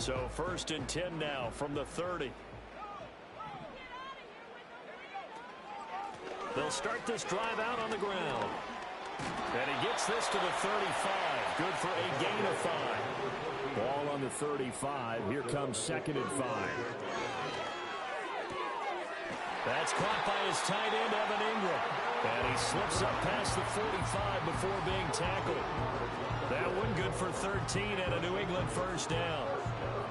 So 1st and 10 now from the 30. They'll start this drive out on the ground. And he gets this to the 35. Good for a gain of 5. Ball on the 35. Here comes 2nd and 5. That's caught by his tight end, Evan Ingram. And he slips up past the 45 before being tackled. That one good for 13 and a New England 1st down.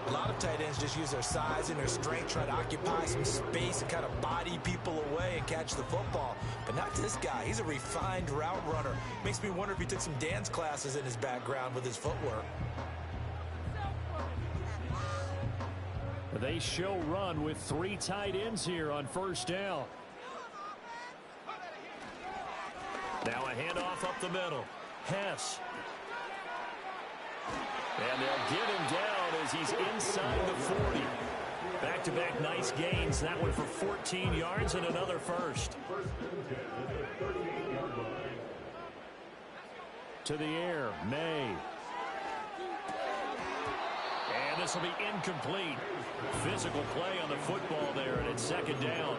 A lot of tight ends just use their size and their strength, try to occupy some space and kind of body people away and catch the football. But not this guy. He's a refined route runner. Makes me wonder if he took some dance classes in his background with his footwork. They show run with 3 tight ends here on 1st down. Now a handoff up the middle. Hess. And they'll get him down as he's inside the 40. Back-to-back nice gains. That one for 14 yards and another 1st. To the air, May. And this will be incomplete. Physical play on the football there, and it's 2nd down.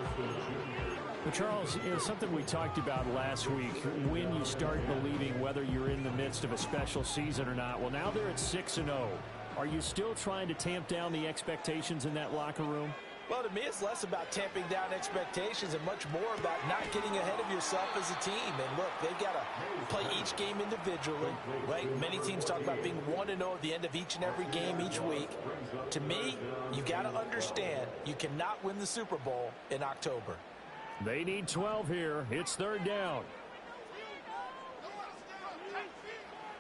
Well, Charles, something we talked about last week, when you start believing whether you're in the midst of a special season or not. Well, now they're at 6-0. Are you still trying to tamp down the expectations in that locker room? Well, to me, it's less about tamping down expectations and much more about not getting ahead of yourself as a team. And look, they've got to play each game individually, right? Many teams talk about being 1-0 at the end of each and every game each week. To me, you got to understand you cannot win the Super Bowl in October. They need 12 here. It's 3rd down.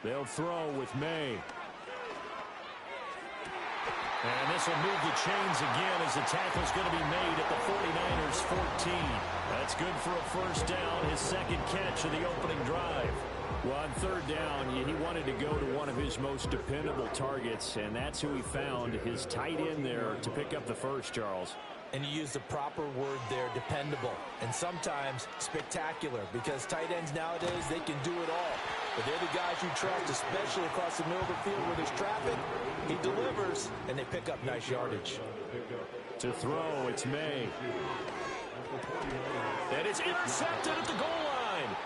They'll throw with May. And this will move the chains again as the tackle's going to be made at the 49ers 14. That's good for a 1st down, his 2nd catch of the opening drive. Well, on 3rd down, he wanted to go to one of his most dependable targets, and that's who he found, his tight end there, to pick up the 1st, Charles. And you use the proper word there, dependable, and sometimes spectacular, because tight ends nowadays, they can do it all. But they're the guys you trust, especially across the middle of the field where there's traffic. He delivers, and they pick up nice yardage. To throw, it's May. And it's intercepted at the goal line.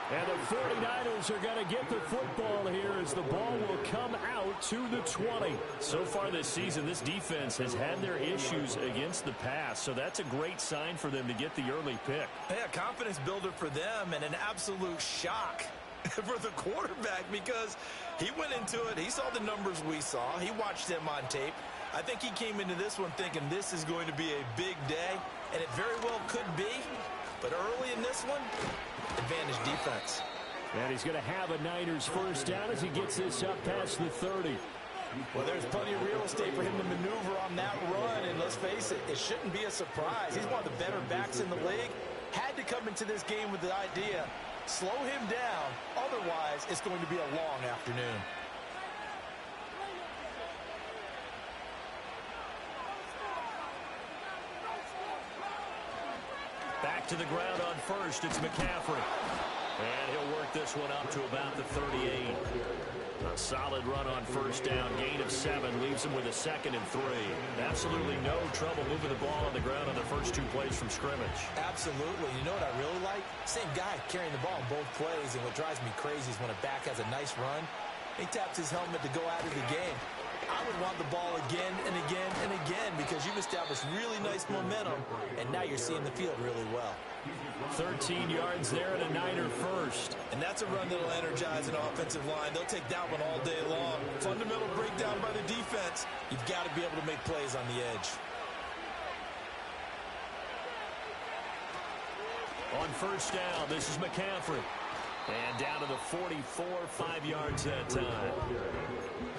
And the 49ers are going to get the football here as the ball will come out to the 20. So far this season, this defense has had their issues against the pass, so that's a great sign for them to get the early pick. Yeah, confidence builder for them and an absolute shock for the quarterback because he went into it. He saw the numbers we saw. He watched them on tape. I think he came into this one thinking this is going to be a big day, and it very well could be. But early in this one, advantage defense. And he's going to have a Niners 1st down as he gets this up past the 30. Well, there's plenty of real estate for him to maneuver on that run, and let's face it, it shouldn't be a surprise. He's one of the better backs in the league. Had to come into this game with the idea, slow him down, otherwise it's going to be a long afternoon. Back to the ground on 1st, it's McCaffrey. And he'll work this one up to about the 38. A solid run on 1st down, gain of 7, leaves him with a 2nd and 3. Absolutely no trouble moving the ball on the ground on the first 2 plays from scrimmage. Absolutely. You know what I really like? Same guy carrying the ball in both plays, and what drives me crazy is when a back has a nice run, he taps his helmet to go out of the game. I would want the ball again and again and again because you've established really nice momentum, and now you're seeing the field really well. 13 yards there and a Niner 1st. And that's a run that'll energize an offensive line. They'll take that one all day long. Fundamental breakdown by the defense. You've got to be able to make plays on the edge. On 1st down, this is McCaffrey. And down to the 44, 5 yards that time.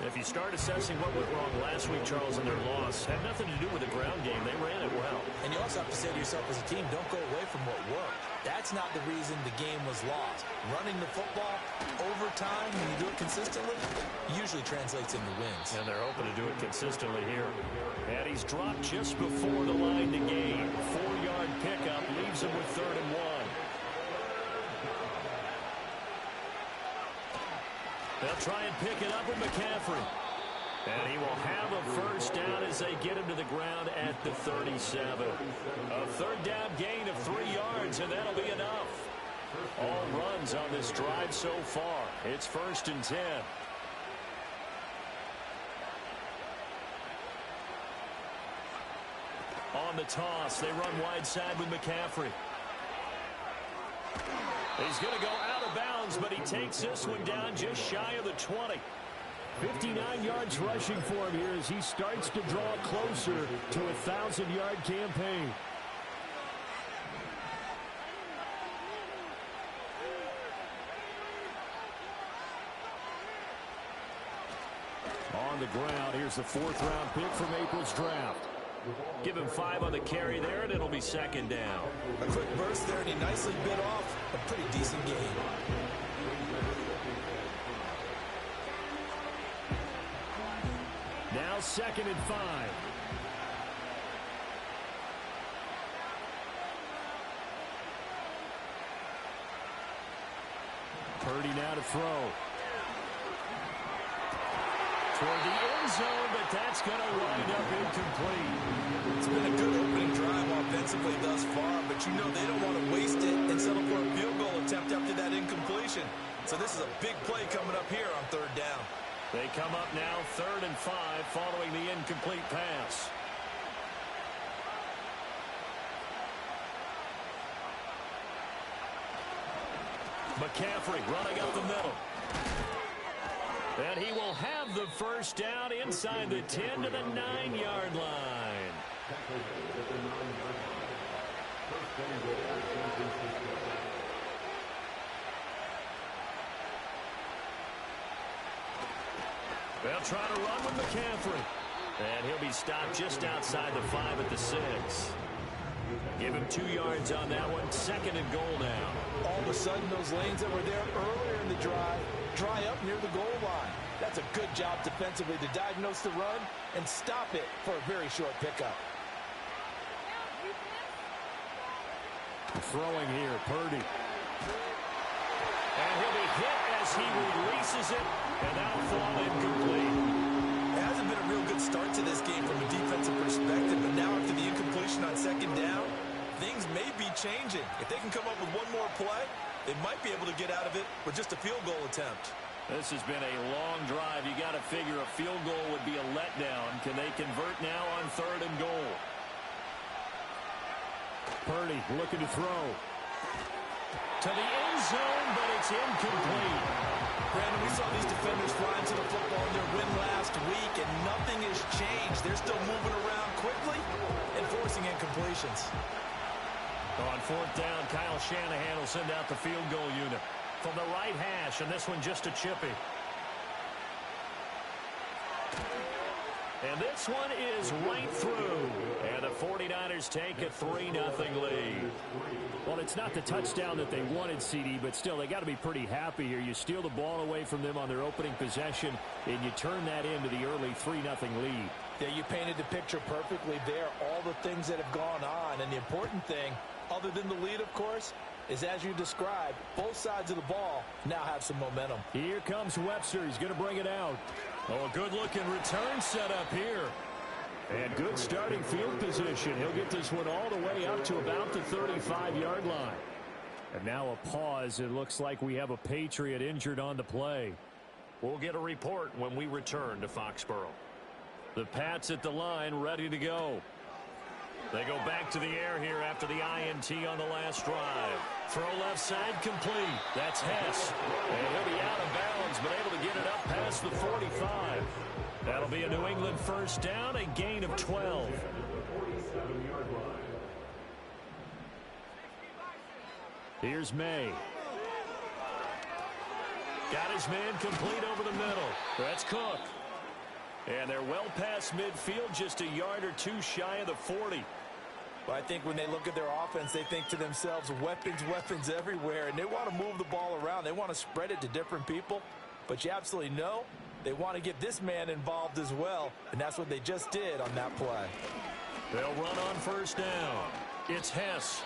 If you start assessing what went wrong last week, Charles, in their loss, had nothing to do with the ground game. They ran it well. And you also have to say to yourself as a team, don't go away from what worked. That's not the reason the game was lost. Running the football over time, when you do it consistently, usually translates into wins. And they're hoping to do it consistently here. And he's dropped just before the line to gain. 4-yard pickup leaves him with 3rd and 1. They'll try and pick it up with McCaffrey. And he will have a first down as they get him to the ground at the 37. A third down gain of 3 yards, and that'll be enough. All runs on this drive so far. It's 1st and 10. On the toss, they run wide side with McCaffrey. He's going to go out of bounds, but he takes this one down just shy of the 20. 59 yards rushing for him here as he starts to draw closer to a 1,000-yard campaign. On the ground, here's the 4th-round pick from April's draft. Give him 5 on the carry there, and it'll be 2nd down. A quick burst there, and he nicely bit off a pretty decent gain. Now 2nd and 5. Purdy now to throw. Toward the end zone, but that's going to wind up incomplete. It's been a good opening drive offensively thus far, but you know they don't want to waste it and settle for a field goal attempt after that incompletion. So this is a big play coming up here on 3rd down. They come up now 3rd and 5 following the incomplete pass. McCaffrey running up the middle. And he will have the first down inside the 10 to the 9-yard line. They'll try to run with McCaffrey. And he'll be stopped just outside the 5 at the 6. Give him 2 yards on that one. 2nd and goal now. All of a sudden, those lanes that were there earlier in the drive dry up near the goal line. That's a good job defensively to diagnose the run and stop it for a very short pickup. Throwing here, Purdy. And he'll be hit as he releases it, and that'll fall incomplete. It hasn't been a real good start to this game from a defensive perspective, but now after the incompletion on 2nd down, things may be changing. If they can come up with one more play, they might be able to get out of it with just a field goal attempt. This has been a long drive. You got to figure a field goal would be a letdown. Can they convert now on 3rd and goal? Purdy looking to throw. To the end zone, but it's incomplete. Brandon, we saw these defenders flying to the football in their win last week, and nothing has changed. They're still moving around quickly and forcing incompletions. On 4th down, Kyle Shanahan will send out the field goal unit from the right hash, and this one just a chippy. And this one is right through. And the 49ers take a 3-0 lead. Well, it's not the touchdown that they wanted, CD, but still, they got to be pretty happy here. You steal the ball away from them on their opening possession, and you turn that into the early 3-0 lead. Yeah, you painted the picture perfectly there. All the things that have gone on, and the important thing, other than the lead, of course, is as you described, both sides of the ball now have some momentum. Here comes Webster. He's going to bring it out. Oh, a good-looking return set up here. And good starting field position. He'll get this one all the way up to about the 35-yard line. And now a pause. It looks like we have a Patriot injured on the play. We'll get a report when we return to Foxborough. The Pats at the line, ready to go. They go back to the air here after the INT on the last drive. Throw left side complete. That's Hess. And he'll be out of bounds, but able to get it up past the 45. That'll be a New England first down, a gain of 12. Here's May. Got his man complete over the middle. That's Cook. And they're well past midfield, just a yard or two shy of the 40. Well, I think when they look at their offense, they think to themselves, weapons, weapons everywhere, and they want to move the ball around. They want to spread it to different people, but you absolutely know they want to get this man involved as well, and that's what they just did on that play. They'll run on first down. It's Hess.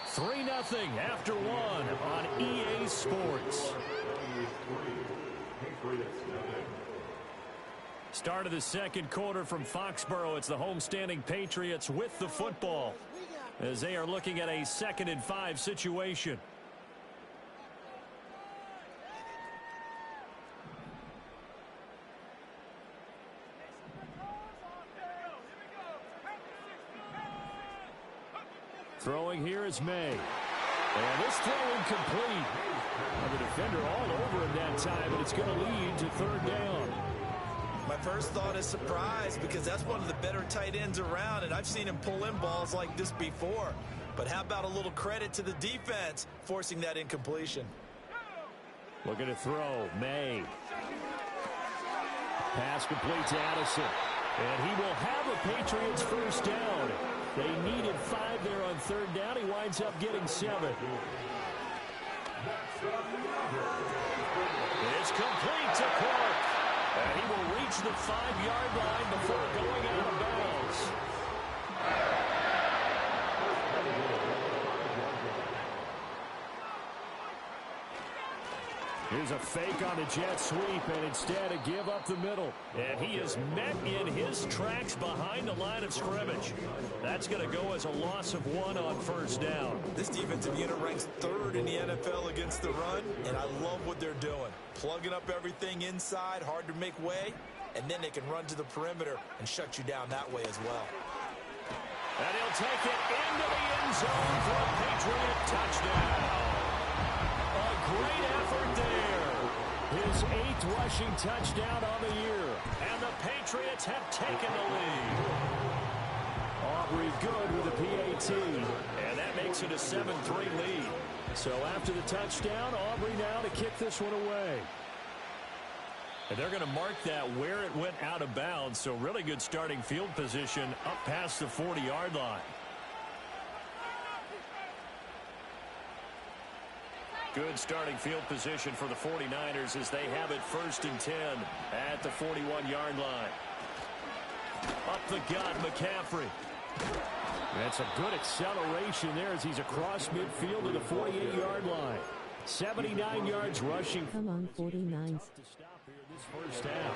3-0 after one on EA Sports. Start of the second quarter from Foxborough. It's the homestanding Patriots with the football as they are looking at a 2nd and 5 situation. Throwing here is May. And this throw incomplete. And the defender all over him that time, and it's going to lead to 3rd down. My first thought is surprise, because that's one of the better tight ends around, and I've seen him pull in balls like this before. But how about a little credit to the defense forcing that incompletion? Looking to throw, May. Pass complete to Addison. And he will have a Patriots 1st down. They needed 5 there on 3rd down. He winds up getting 7. It's complete to Clark. And he will reach the 5-yard line before going out of bounds. Here's a fake on the jet sweep, and instead a give up the middle. And he is met in his tracks behind the line of scrimmage. That's going to go as a loss of 1 on 1st down. This defensive unit ranks 3rd in the NFL against the run, and I love what they're doing. Plugging up everything inside, hard to make way, and then they can run to the perimeter and shut you down that way as well. And he'll take it into the end zone for a Patriot touchdown. A great effort there. His 8th rushing touchdown on the year. And the Patriots have taken the lead. Aubrey good with the PAT. And that makes it a 7-3 lead. So after the touchdown, Aubrey now to kick this one away. And they're going to mark that where it went out of bounds. So really good starting field position up past the 40-yard line. Good starting field position for the 49ers as they have it 1st and 10 at the 41-yard line. Up the gut, McCaffrey. That's a good acceleration there as he's across midfield to the 48-yard line. 79 yards rushing. Come on, 49. To stop here this 1st half.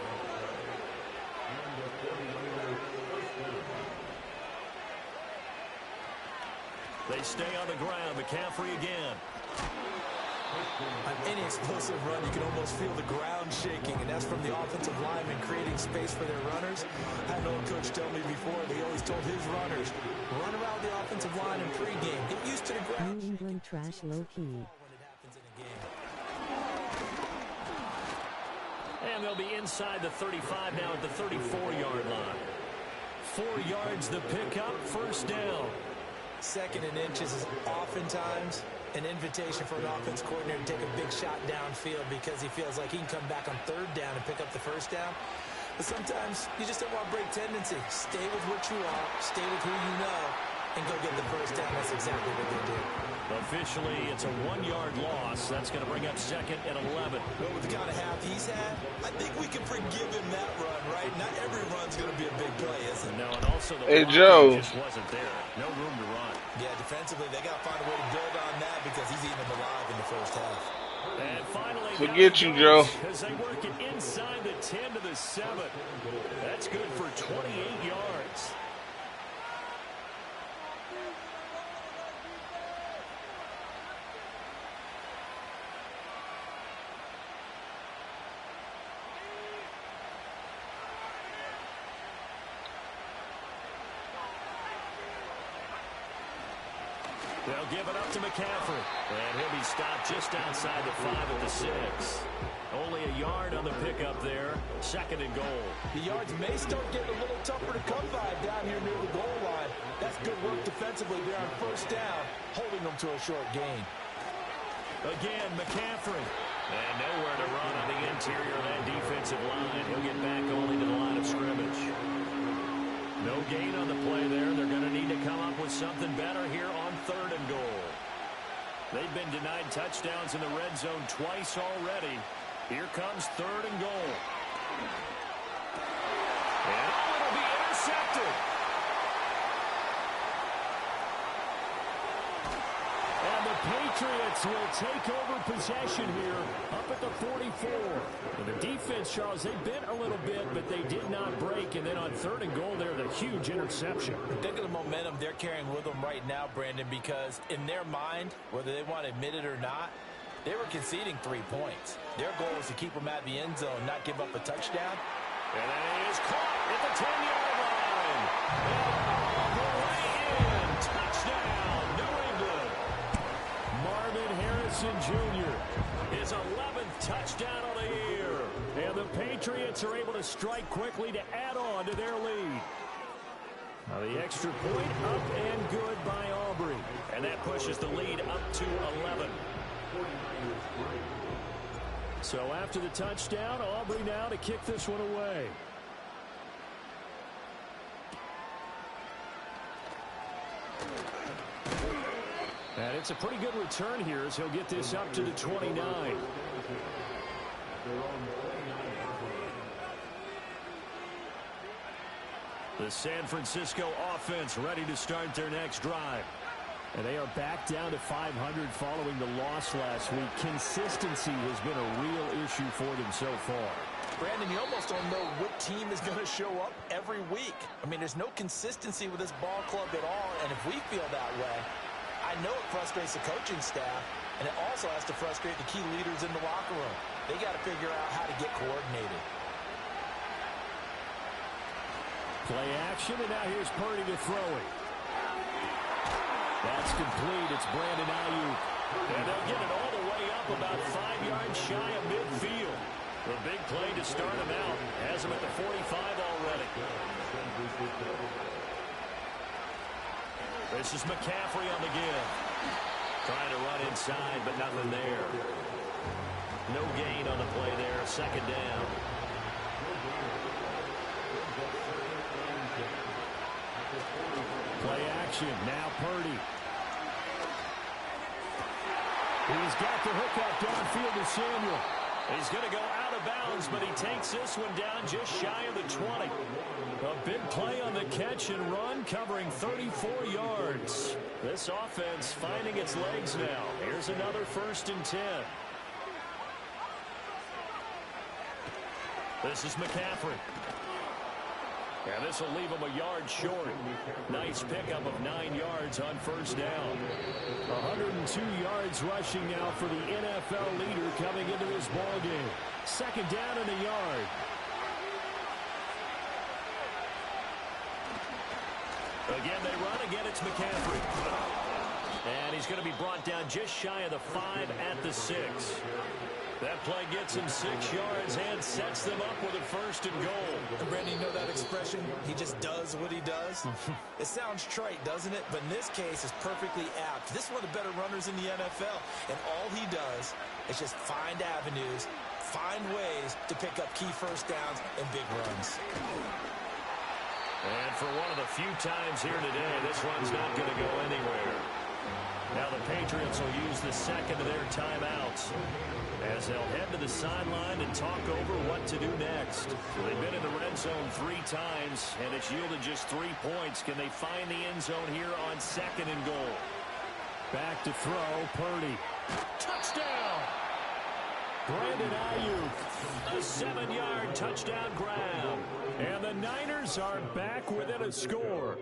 They stay on the ground. McCaffrey again. On any explosive run, you can almost feel the ground shaking, and that's from the offensive linemen creating space for their runners. I had an old coach tell me before, they always told his runners, run around the offensive line in pregame. Get used to the ground. New England trash low-key. When it happens in a game. And they'll be inside the 35 now at the 34-yard line. 4 yards the pickup, 1st down. 2nd and inches is oftentimes an invitation for an offense coordinator to take a big shot downfield because he feels like he can come back on 3rd down and pick up the 1st down. But sometimes you just don't want to break tendency. Stay with what you are, stay with who you know, and go get the 1st down. That's exactly what they did. Officially, it's a 1-yard loss. That's going to bring up 2nd and 11. Well, with the kind of half he's had, I think we can forgive him that run, right? Not every run's going to be a big play, is it? No, and also the Hey, Joe. just wasn't there. No room to run. Yeah, defensively, they got to find a way to build on that because he's eating them alive in the 1st half. And finally, Forget you, Joe. as they work it inside the 10 to the 7. That's good for 28 yards. They'll give it up to McCaffrey. And he'll be stopped just outside the 5 at the 6. Only a yard on the pickup there. 2nd and goal. The yards may start getting a little tougher to come by down here near the goal line. That's good work defensively there on 1st down, holding them to a short gain. Again, McCaffrey. And nowhere to run on the interior of that defensive line. He'll get back only to the line of scrimmage. No gain on the play there. They're going to need to come up with something better here on 3rd and goal. They've been denied touchdowns in the red zone twice already. Here comes 3rd and goal. And it'll be intercepted. And the Patriots Patriots will take over possession here up at the 44. And the defense, Charles, they bent a little bit, but they did not break. And then on 3rd and goal there, the huge interception. Think of the momentum they're carrying with them right now, Brandon, because in their mind, whether they want to admit it or not, they were conceding 3 points. Their goal was to keep them at the end zone, not give up a touchdown. And that is caught at the 10-yard line. And all the way in. Touchdown, New England. Marvin Harrison Jr. his 11th touchdown of the year. And the Patriots are able to strike quickly to add on to their lead. Now the extra point up and good by Aubrey. And that pushes the lead up to 11. So after the touchdown, Aubrey now to kick this one away. And it's a pretty good return here as he'll get this up to the 29. The San Francisco offense ready to start their next drive. And they are back down to 500 following the loss last week. Consistency has been a real issue for them so far. Brandon, you almost don't know what team is going to show up every week. I mean, there's no consistency with this ball club at all, and if we feel that way, I know it frustrates the coaching staff, and it also has to frustrate the key leaders in the locker room. They got to figure out how to get coordinated. Play action, and now here's Purdy to throw it. That's complete. It's Brandon Ayuk. And they'll get it all the way up about 5 yards shy of midfield. The big play to start him out. Has him at the 45 already. This is McCaffrey on the give. Trying to run inside, but nothing there. No gain on the play there. 2nd down. Play action. Now Purdy. He's got the hook up downfield to Samuel. He's going to go out of bounds, but he takes this one down just shy of the 20. A big play on the catch and run, covering 34 yards. This offense finding its legs now. Here's another 1st and 10. This is McCaffrey. And this will leave him a yard short. Nice pickup of 9 yards on 1st down. 102 yards rushing now for the NFL leader coming into this ball game. 2nd down and a yard. Again, they run. Again, it's McCaffrey. And he's going to be brought down just shy of the 5 at the 6. That play gets him 6 yards and sets them up with a 1st and goal. And Brandon, you know that expression? He just does what he does? It sounds trite, doesn't it? But in this case, it's perfectly apt. This is one of the better runners in the NFL. And all he does is just find avenues, find ways to pick up key 1st downs and big runs. And for one of the few times here today, this one's not going to go anywhere. Now the Patriots will use the 2nd of their timeouts as they'll head to the sideline and talk over what to do next. They've been in the red zone 3 times, and it's yielded just 3 points. Can they find the end zone here on 2nd and goal? Back to throw, Purdy. Touchdown! Brandon Ayuk, a 7-yard touchdown grab. And the Niners are back within a score.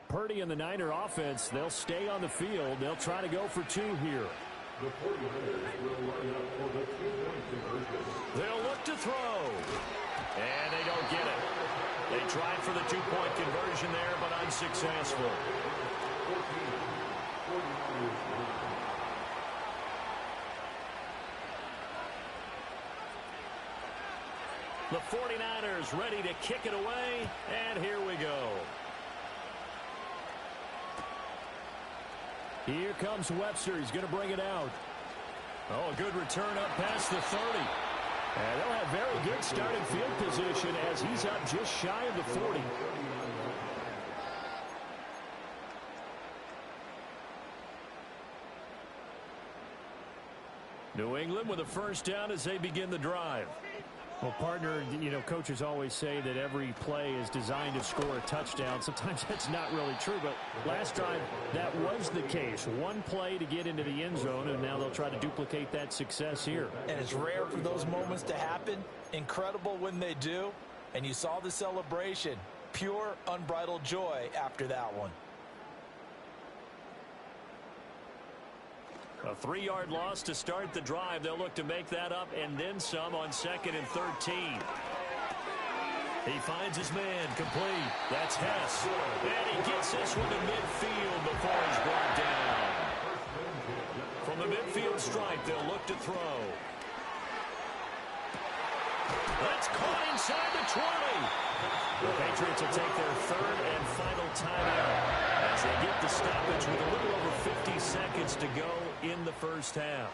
Purdy and the Niner offense, they'll stay on the field. They'll try to go for 2 here. They'll look to throw. And they don't get it. They tried for the 2-point conversion there, but unsuccessful. The 49ers ready to kick it away, and here we go. Here comes Webster. He's going to bring it out. Oh, a good return up past the 30. And they'll have very good starting field position as he's up just shy of the 40. New England with a first down as they begin the drive. Well, partner, you know, coaches always say that every play is designed to score a touchdown. Sometimes that's not really true, but last drive, that was the case. One play to get into the end zone, and now they'll try to duplicate that success here. And it's rare for those moments to happen. Incredible when they do. And you saw the celebration. Pure, unbridled joy after that one. A 3-yard loss to start the drive. They'll look to make that up and then some on 2nd and 13. He finds his man complete. That's Hess. And he gets this one to midfield before he's brought down. From the midfield stripe, they'll look to throw. That's caught inside the 20. The Patriots will take their 3rd and final timeout as they get the stoppage with a little over 50 seconds to go in the first half.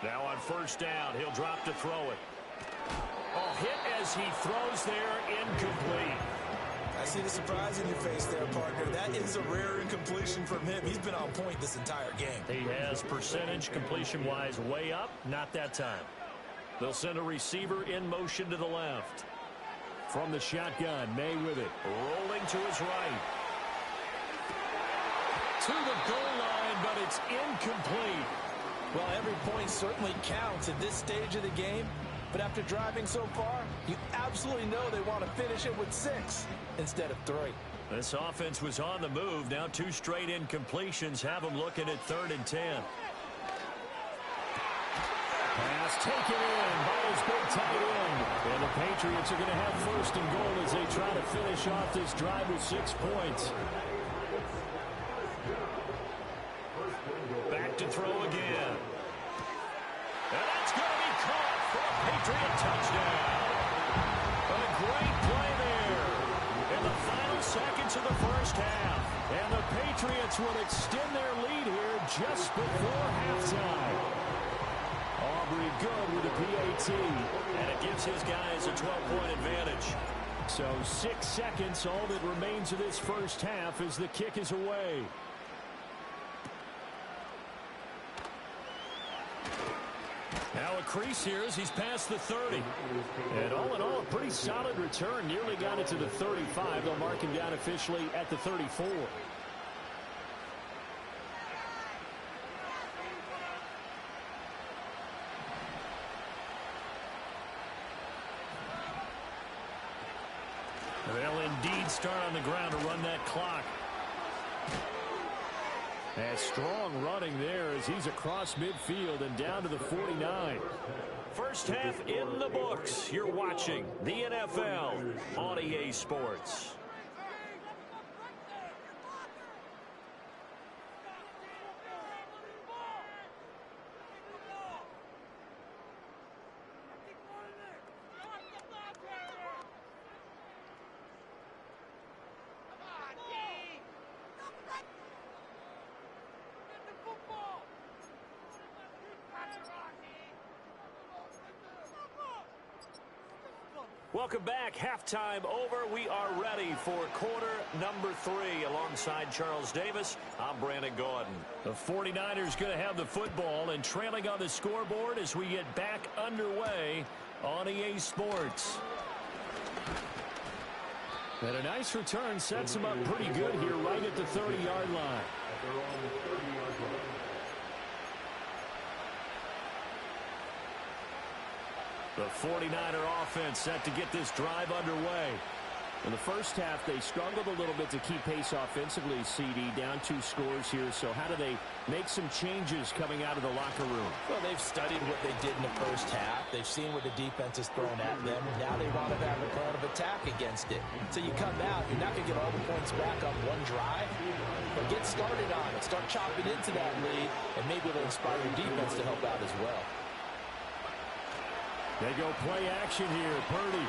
Now on first down, he'll drop to throw it. A hit as he throws there, incomplete. I see the surprise in your face there, partner. That is a rare incompletion from him. He's been on point this entire game. He has percentage completion-wise way up, not that time. They'll send a receiver in motion to the left. From the shotgun, May with it. Rolling to his right. To the goal line, but it's incomplete. Well, every point certainly counts at this stage of the game. But after driving so far, you absolutely know they want to finish it with 6 instead of 3. This offense was on the move. Now 2 straight incompletions have them looking at 3rd and 10. Pass taken in by his big tight end. And the Patriots are going to have 1st and goal as they try to finish off this drive with 6 points. Back to throw again. And that's going to be caught for a Patriot touchdown. But a great play there in the final seconds of the first half. And the Patriots will extend their lead here just before halftime. Aubrey good with a PAT, and it gives his guys a 12-point advantage. So 6 seconds, all that remains of this first half as the kick is away. Now a crease here as he's past the 30. And all in all, a pretty solid return. Nearly got it to the 35. They'll mark him down officially at the 34. They'll indeed start on the ground to run that clock. And strong running there as he's across midfield and down to the 49. First half in the books. You're watching the NFL on EA Sports. Welcome back. Halftime over. We are ready for quarter number 3. Alongside Charles Davis, I'm Brandon Gordon. The 49ers going to have the football and trailing on the scoreboard as we get back underway on EA Sports. And a nice return sets them up pretty good here right at the 30-yard line. The 49er offense set to get this drive underway. In the first half, they struggled a little bit to keep pace offensively, CD, down 2 scores here. So how do they make some changes coming out of the locker room? Well, they've studied what they did in the first half. They've seen what the defense has thrown at them. Now they want to have a plan of attack against it. So you come out, you're not going to get all the points back on one drive, but get started on it. Start chopping into that lead, and maybe it'll inspire your defense to help out as well. They go play action here. Purdy.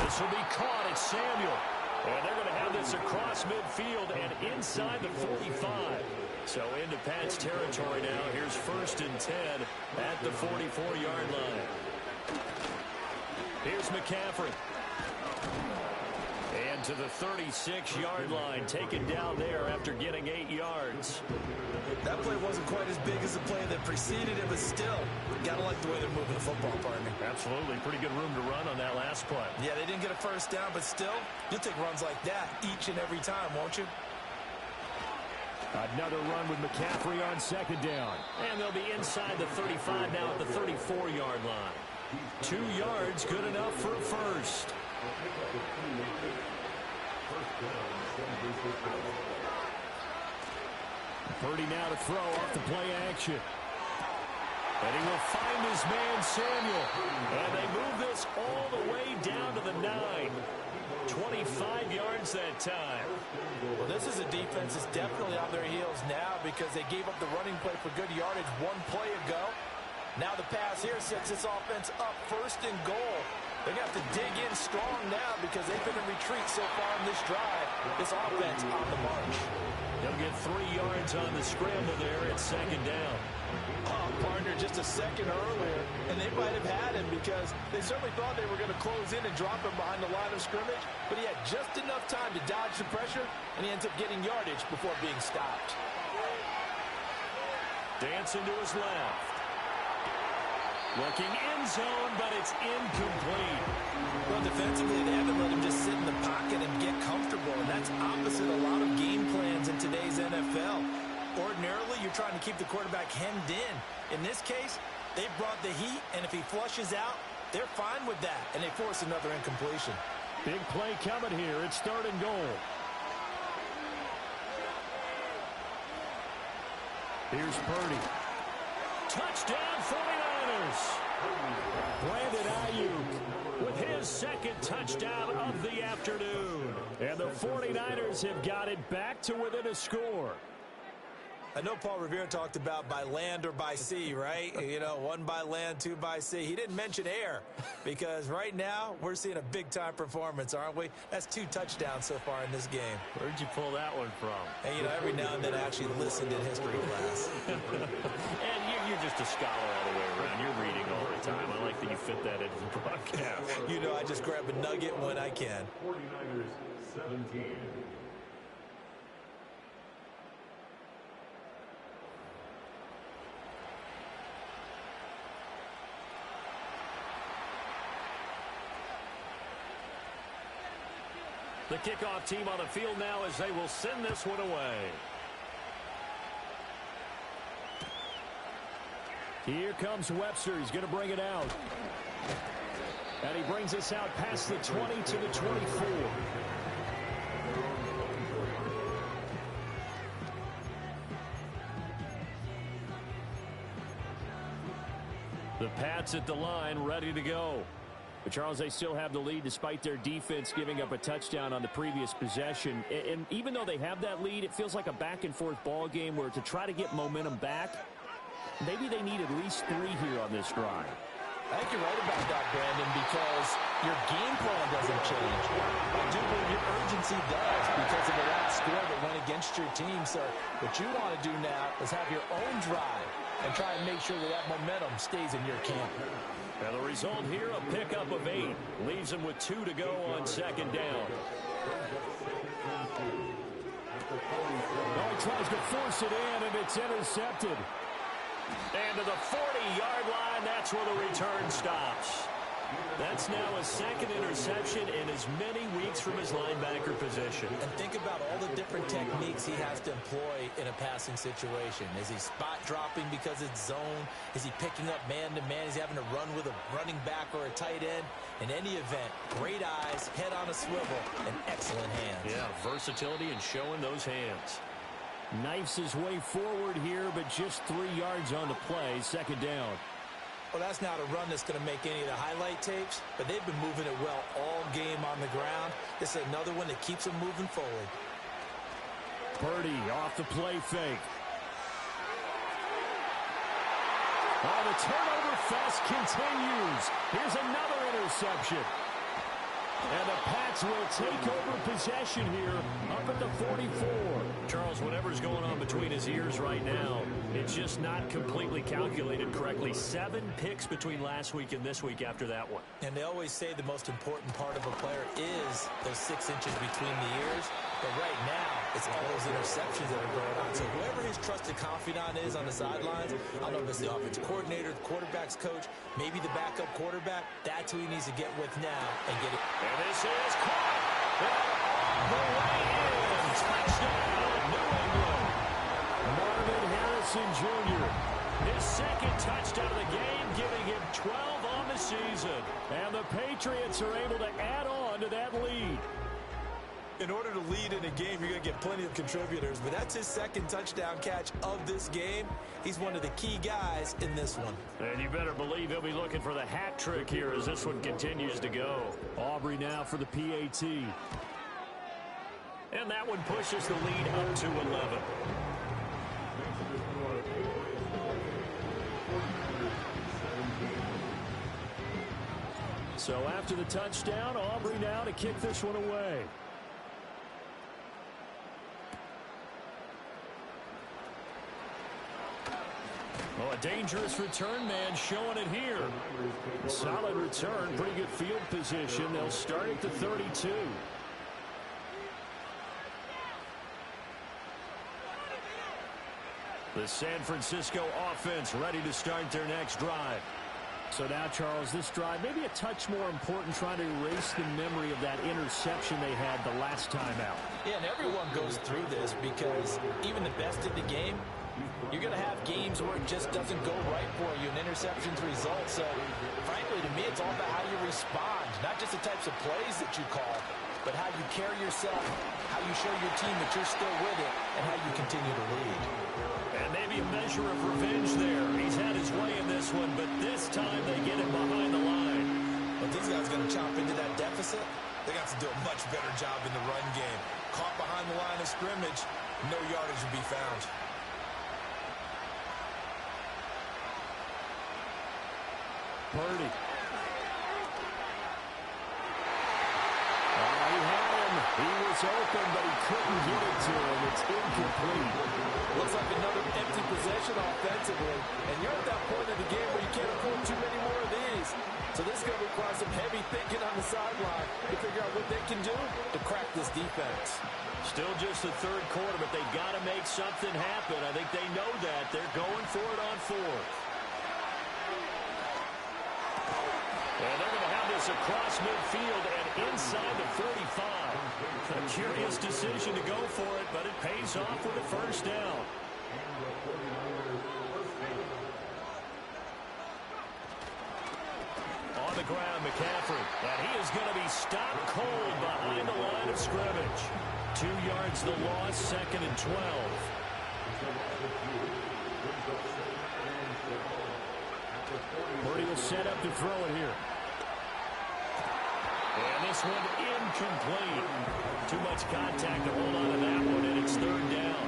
This will be caught. It's Samuel. And they're going to have this across midfield and inside the 45. So into Pat's territory now. Here's 1st and 10 at the 44-yard line. Here's McCaffrey. And to the 36-yard line, taken down there after getting 8 yards. That play wasn't quite as big as the play that preceded it, but still, got to like the way they're moving the football, partner. Absolutely. Pretty good room to run on that last play. Yeah, they didn't get a first down, but still, you'll take runs like that each and every time, won't you? Another run with McCaffrey on second down. And they'll be inside the 35 now at the 34-yard line. 2 yards, good enough for a first. Purdy now to throw off the play action. And he will find his man Samuel. And they move this all the way down to the 9. 25 yards that time. Well, this is a defense that's definitely on their heels now because they gave up the running play for good yardage 1 play ago. Now the pass here sets this offense up first and goal. They're going to have to dig in strong now because they've been in retreat so far in this drive. This offense on the march. They'll get 3 yards on the scramble there at second down. Oh, partner, just a second earlier, and they might have had him because they certainly thought they were going to close in and drop him behind the line of scrimmage, but he had just enough time to dodge the pressure, and he ends up getting yardage before being stopped. Dancing to his left. Looking end zone, but it's incomplete. Well, defensively, they haven't let him just sit in the pocket and get comfortable, and that's opposite a lot of game plans in today's NFL. Ordinarily, you're trying to keep the quarterback hemmed in. In this case, they brought the heat, and if he flushes out, they're fine with that, and they force another incompletion. Big play coming here. It's 3rd and goal. Here's Purdy. Touchdown, 49ers. Brandon Ayuk with his 2nd touchdown of the afternoon. And the 49ers have got it back to within a score. I know Paul Revere talked about by land or by sea, right? You know, 1 by land, 2 by sea. He didn't mention air because right now we're seeing a big-time performance, aren't we? That's 2 touchdowns so far in this game. Where'd you pull that one from? And, you know, every now and then I actually listened in history class. And you're just a scholar all the way around. You're reading all the time. I like that you fit that into the broadcast. You know, I just grab a nugget when I can. 49ers 17. The kickoff team on the field now as they will send this one away. Here comes Webster. He's going to bring it out. And he brings us out past the 20 to the 24. The Pats at the line, ready to go. But, Charles, they still have the lead despite their defense giving up a touchdown on the previous possession. And even though they have that lead, it feels like a back-and-forth ball game where to try to get momentum back, maybe they need at least 3 here on this drive. I think you're right about that, Brandon, because your game plan doesn't change. I do believe your urgency does because of the last score that went against your team. So what you want to do now is have your own drive and try and make sure that that momentum stays in your camp. And the result here, a pickup of 8. Leaves him with 2 to go on second down. Oh, he tries to force it in, and it's intercepted. And to the 40-yard line, that's where the return stops. That's now a 2nd interception in as many weeks from his linebacker position. And think about all the different techniques he has to employ in a passing situation. Is he spot dropping because it's zone? Is he picking up man-to-man? Is he having to run with a running back or a tight end? In any event, great eyes, head on a swivel, and excellent hands. Yeah, versatility and showing those hands. Knifes his way forward here, but just 3 yards on the play, second down. Well, that's not a run that's going to make any of the highlight tapes, but they've been moving it well all game on the ground. This is another one that keeps them moving forward. Purdy off the play fake. Oh, the turnover fest continues. Here's another interception. And the Pats will take over possession here up at the 44. Charles, whatever's going on between his ears right now, it's just not completely calculated correctly. 7 picks between last week and this week after that one. And they always say the most important part of a player is those 6 inches between the ears. But right now, it's all those interceptions that are going on. So whoever his trusted confidant is on the sidelines, I don't know if it's the offensive coordinator, the quarterback's coach, maybe the backup quarterback, that's who he needs to get with now and get it. And this is caught. The way in. Touchdown, New England. Marvin Harrison Jr. His second touchdown of the game, giving him 12 on the season. And the Patriots are able to add on to that lead. In order to lead in a game, you're going to get plenty of contributors, but that's his second touchdown catch of this game. He's one of the key guys in this one. And you better believe he'll be looking for the hat trick here as this one continues to go. Aubrey now for the PAT. And that one pushes the lead up to 11. So after the touchdown, Aubrey now to kick this one away. Oh, a dangerous return man showing it here. Solid return, pretty good field position. They'll start at the 32. The San Francisco offense ready to start their next drive. So now, Charles, this drive maybe a touch more important, trying to erase the memory of that interception they had the last time out. Yeah, and everyone goes through this because even the best in the game, you're going to have games where it just doesn't go right for you, and interceptions result. So, frankly, to me, it's all about how you respond, not just the types of plays that you call, but how you carry yourself, how you show your team that you're still with it, and how you continue to lead. And maybe a measure of revenge there. He's had his way in this one, but this time they get him behind the line. But these guys going to chomp into that deficit. They got to do a much better job in the run game. Caught behind the line of scrimmage, no yardage will be found. Purdy. He had him. He was open, but he couldn't get it to him. It's incomplete. Looks like another empty possession offensively. And you're at that point in the game where you can't afford too many more of these. So this is going to require some heavy thinking on the sideline to figure out what they can do to crack this defense. Still just the third quarter, but they've got to make something happen. I think they know that. They're going for it on fourth. And they're going to have this across midfield and inside the 45. A curious decision to go for it, but it pays off with a first down. On the ground, McCaffrey. And he is going to be stopped cold behind the line of scrimmage. 2 yards the loss, second and 12. Purdy will set up to throw it here. And this one incomplete. Too much contact to hold on to that one, and it's third down.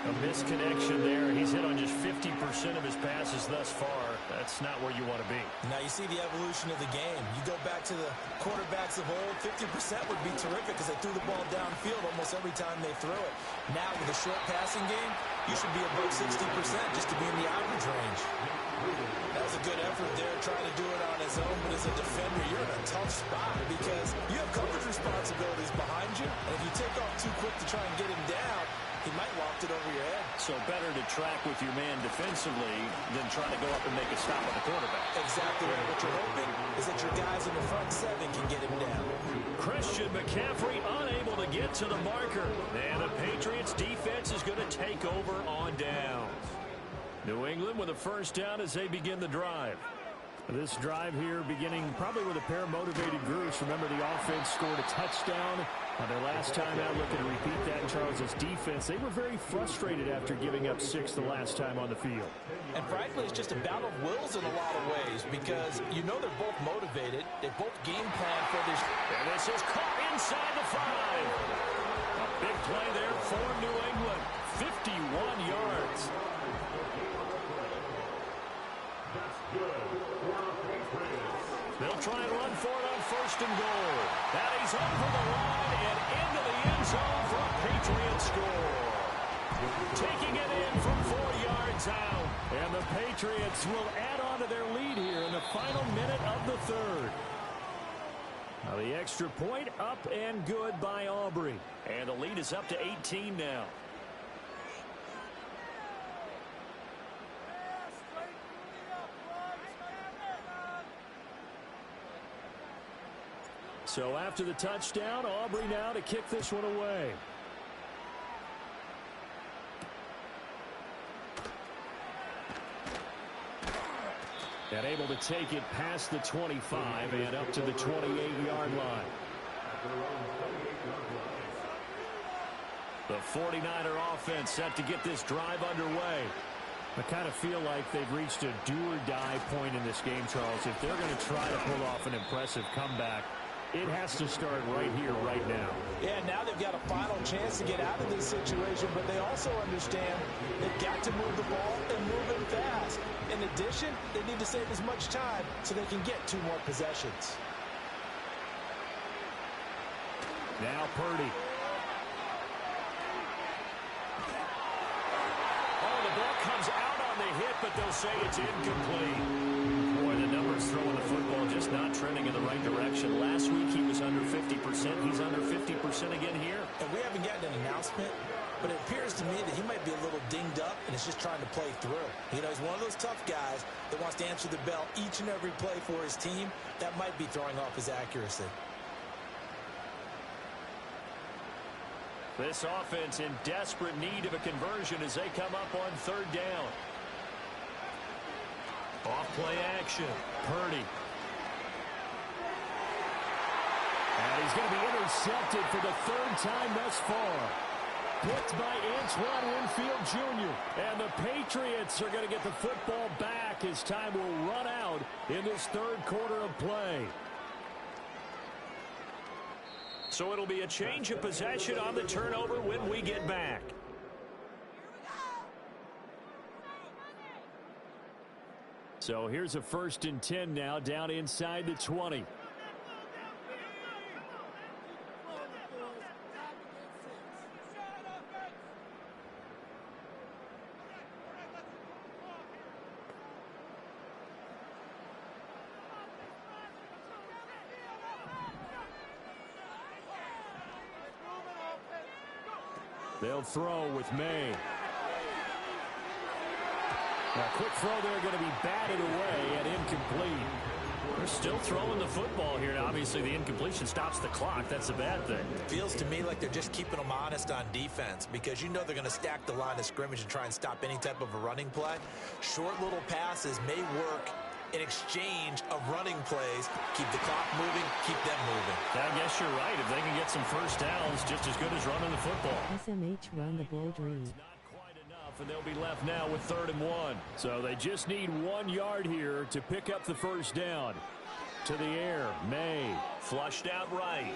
A misconnection there. He's hit on just 50% of his passes thus far. That's not where you want to be. Now you see the evolution of the game. You go back to the quarterbacks of old, 50% would be terrific because they threw the ball downfield almost every time they threw it. Now with a short passing game, you should be above 60% just to be in the average range. That was a good effort there, trying to do it on his own, but as a defender, you're in a tough spot because you have coverage responsibilities behind you, and if you take off too quick to try and get him down, he might loft it over your head. So better to track with your man defensively than trying to go up and make a stop on the quarterback. Exactly right. What you're hoping is that your guys in the front seven can get him down. Christian McCaffrey unable to get to the marker. And the Patriots defense is going to take over on downs. New England with a first down as they begin the drive. This drive here beginning probably with a pair of motivated groups. Remember, the offense scored a touchdown on their last time out. Looking to repeat that in Charles's defense. They were very frustrated after giving up 6 the last time on the field. And frankly, it's just a battle of wills in a lot of ways because you know they're both motivated. They both game plan for this. And this is caught inside the 5. A big play there for New England. 51 yards. They'll try and run for it on 1st and goal. And he's over the line and into the end zone for a Patriot score. Taking it in from 4 yards out. And the Patriots will add on to their lead here in the final minute of the 3rd. Now the extra point up and good by Aubrey. And the lead is up to 18 now. So after the touchdown, Aubrey now to kick this one away. And able to take it past the 25 and up to the 28-yard line. The 49er offense set to get this drive underway. I kind of feel like they've reached a do-or-die point in this game, Charles. If they're going to try to pull off an impressive comeback, it has to start right here, right now. Yeah, now they've got a final chance to get out of this situation, but they also understand they've got to move the ball and move it fast. In addition, they need to save as much time so they can get 2 more possessions. Now Purdy. Oh, the ball comes out on the hit, but they'll say it's incomplete. Boy, the numbers throwing the football just not trending in the right direction. Last week he was under 50%. He's under 50% again here. And we haven't gotten an announcement, but it appears to me that he might be a little dinged up and is just trying to play through. You know, he's one of those tough guys that wants to answer the bell each and every play for his team. That might be throwing off his accuracy. This offense in desperate need of a conversion as they come up on 3rd down. Off play action. Purdy. And he's going to be intercepted for the 3rd time thus far. Picked by Antoine Winfield Jr. And the Patriots are going to get the football back as time will run out in this 3rd quarter of play. So it'll be a change of possession on the turnover when we get back. So here's a 1st and 10 now down inside the 20. They'll throw with May. A quick throw there going to be batted away and incomplete. They're still throwing the football here. Now, obviously, the incompletion stops the clock. That's a bad thing. Feels to me like they're just keeping them honest on defense because you know they're going to stack the line of scrimmage and try and stop any type of a running play. Short little passes may work in exchange of running plays. Keep the clock moving, keep them moving. I guess you're right. If they can get some 1st downs, just as good as running the football. SMH run the ball dream. And they'll be left now with 3rd and 1. So they just need 1 yard here to pick up the 1st down. To the air, May flushed out right.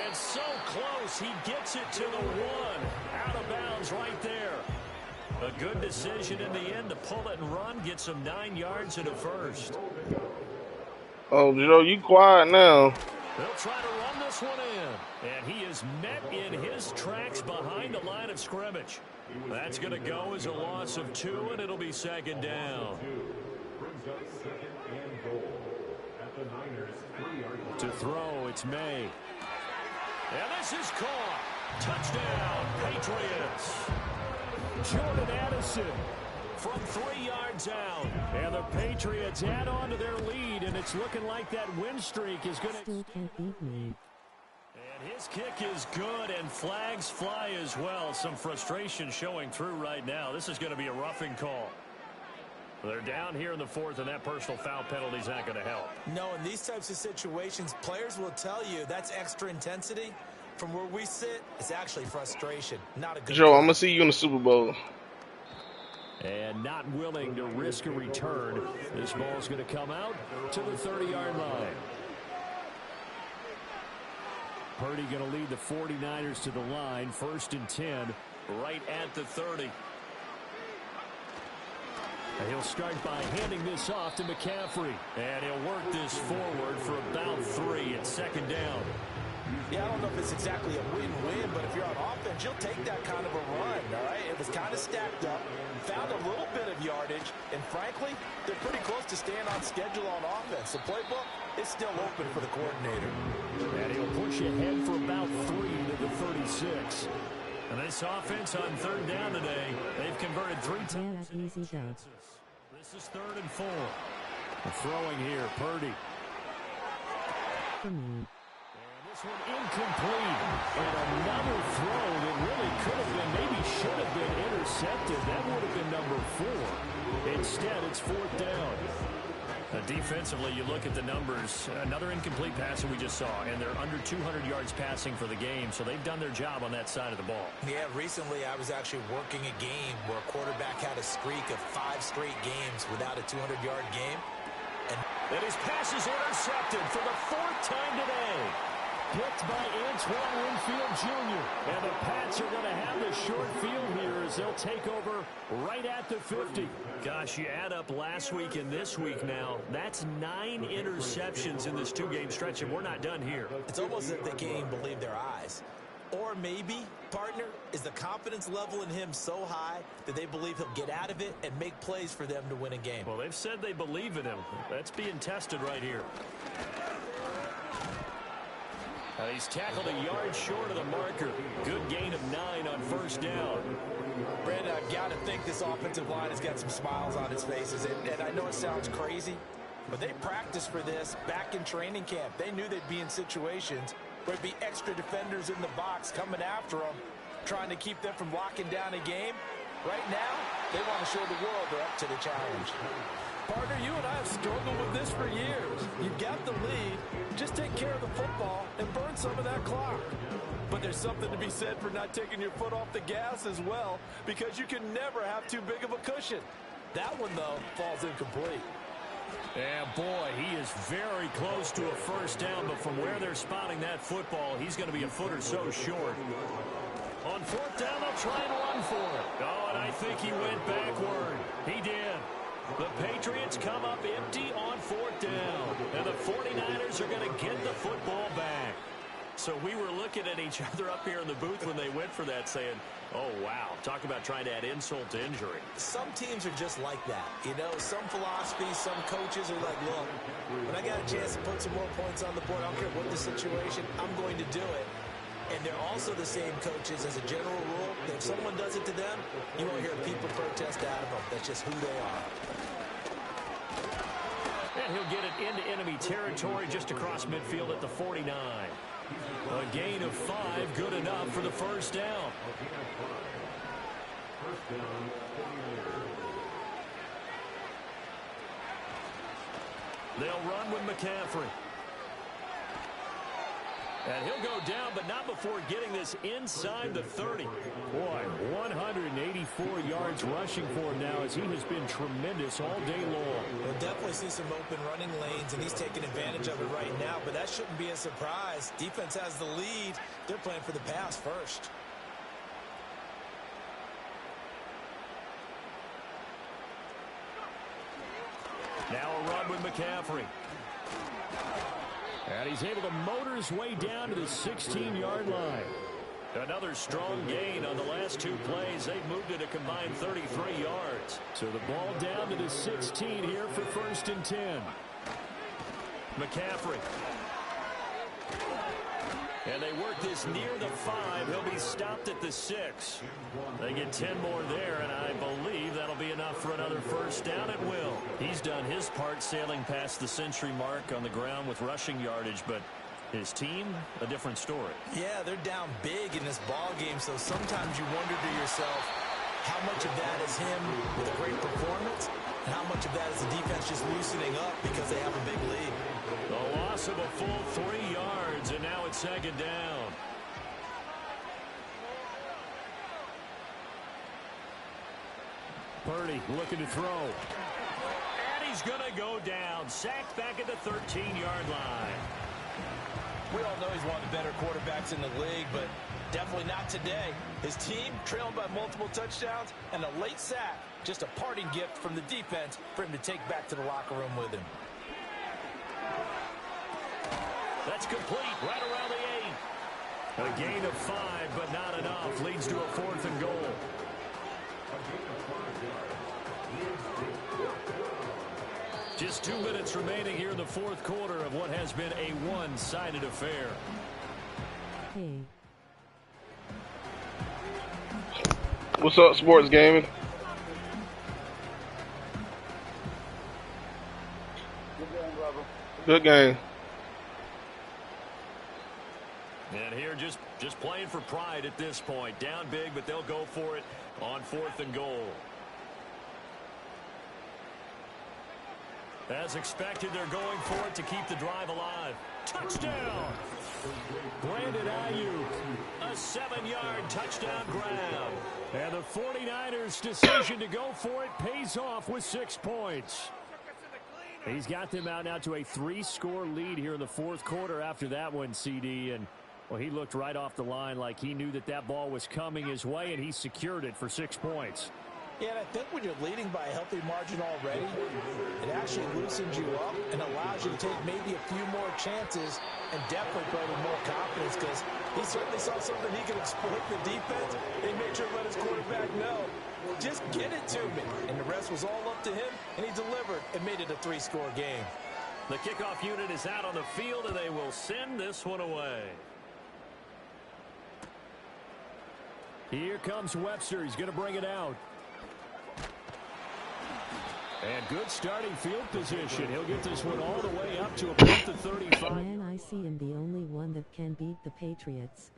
And so close, he gets it to the 1. Out of bounds right there. A good decision in the end to pull it and run, get some 9 yards and a 1st. Oh, Joe, you quiet now. They'll try to run this one in. And he is met in his tracks behind the line of scrimmage. That's going to go as a loss of 2, and it'll be 2nd down. To throw, it's May. And this is caught. Touchdown, Patriots. Jordan Addison from 3 yards out. And the Patriots add on to their lead, and it's looking like that win streak is going to... Still can't beat me. And his kick is good, and flags fly as well. Some frustration showing through right now. This is going to be a roughing call. They're down here in the 4th, and that personal foul penalty is not going to help. No, in these types of situations, players will tell you that's extra intensity. From where we sit, it's actually frustration. Not a good Joe, I'm going to see you in the Super Bowl. And not willing to risk a return. This ball's going to come out to the 30-yard line. Purdy going to lead the 49ers to the line. 1st and 10, right at the 30. He'll start by handing this off to McCaffrey. And he'll work this forward for about 3 at second down. Yeah, I don't know if it's exactly a win-win, but if you're on offense, you'll take that kind of a run, all right? It was kind of stacked up, found a little bit of yardage, and frankly, they're pretty close to staying on schedule on offense. The playbook is still open for the coordinator. And he'll push ahead for about 3 to the 36. And this offense on third down today, they've converted 3 times. This is 3rd and 4. Throwing here, Purdy. And this one incomplete. And another throw that really could have been, maybe should have been intercepted. That would have been number 4. Instead, it's 4th down. Defensively, you look at the numbers. Another incomplete pass that we just saw, and they're under 200 yards passing for the game, so they've done their job on that side of the ball. Yeah, recently I was actually working a game where a quarterback had a streak of 5 straight games without a 200-yard game. And his pass is intercepted for the 4th time today. Picked by Antoine Winfield Jr. And the Pats are going to have the short field here as they'll take over right at the 50. Gosh, you add up last week and this week now. That's 9 interceptions in this 2-game stretch, and we're not done here. It's almost as if they can't even believe their eyes. Or maybe, partner, is the confidence level in him so high that they believe he'll get out of it and make plays for them to win a game. Well, they've said they believe in him. That's being tested right here. He's tackled a yard short of the marker. Good gain of 9 on 1st down. Brandon, I've got to think this offensive line has got some smiles on its faces. And I know it sounds crazy, but they practiced for this back in training camp. They knew they'd be in situations where there'd be extra defenders in the box coming after them, trying to keep them from locking down a game. Right now, they want to show the world they're up to the challenge. Partner, you and I have struggled with this for years. You've got the lead. Just take care of the football and burn some of that clock. But there's something to be said for not taking your foot off the gas as well, because you can never have too big of a cushion. That one, though, falls incomplete. And boy, he is very close to a 1st down, but from where they're spotting that football, he's going to be a foot or so short. On 4th down, they'll try and run for it. Oh, and I think he went backward. He did. The Patriots come up empty on 4th down, and the 49ers are going to get the football back. So we were looking at each other up here in the booth when they went for that, saying, oh, wow, talk about trying to add insult to injury. Some teams are just like that. You know, some philosophies, some coaches are like, look, when I got a chance to put some more points on the board, I don't care what the situation, I'm going to do it. And they're also the same coaches as a general rule that if someone does it to them, you won't hear people protest out of them. That's just who they are. And he'll get it into enemy territory just across midfield at the 49. A gain of 5, good enough for the 1st down. They'll run with McCaffrey. And he'll go down, but not before getting this inside the 30. Boy, 184 yards rushing for him now as he has been tremendous all day long. We'll definitely see some open running lanes, and he's taking advantage of it right now, but that shouldn't be a surprise. Defense has the lead. They're playing for the pass first. Now a run with McCaffrey. And he's able to motor his way down to the 16-yard line. Another strong gain on the last 2 plays. They've moved it a combined 33 yards. So the ball down to the 16 here for 1st and 10. McCaffrey. And they work this near the 5. He'll be stopped at the 6. They get 10 more there, and I believe that'll be enough for another 1st down at will. He's done his part sailing past the century mark on the ground with rushing yardage, but his team, a different story. Yeah, they're down big in this ball game, so sometimes you wonder to yourself how much of that is him with a great performance and how much of that is the defense just loosening up because they have a big lead. The loss of a full 3 yards, and now it's 2nd down. Purdy looking to throw. And he's going to go down. Sacked back at the 13-yard line. We all know he's one of the better quarterbacks in the league, but definitely not today. His team trailing by multiple touchdowns and a late sack Just a parting gift from the defense for him to take back to the locker room with him. That's complete right around the 8. A gain of 5, but not enough. Leads to a 4th and goal. Just 2 minutes remaining here in the 4th quarter of what has been a one-sided affair. Hey. What's up, sports gaming? Good game. And here just playing for pride at this point. Down big, but they'll go for it on 4th and goal. As expected, they're going for it to keep the drive alive. Touchdown! Brandon Ayuk, a 7-yard touchdown grab. And the 49ers' decision to go for it pays off with 6 points. He's got them out now to a 3-score lead here in the 4th quarter after that one, CD. And, well, he looked right off the line like he knew that that ball was coming his way, and he secured it for 6 points. Yeah, and I think when you're leading by a healthy margin already, it actually loosens you up and allows you to take maybe a few more chances and definitely play with more confidence, because he certainly saw something he could exploit the defense. He made sure to let his quarterback know, just get it to me. And the rest was all up to him, and he delivered and made it a 3-score game. The kickoff unit is out on the field, and they will send this one away. Here comes Webster. He's going to bring it out. And good starting field position. He'll get this one all the way up to about the 35. Man, I see him the only one that can beat the Patriots.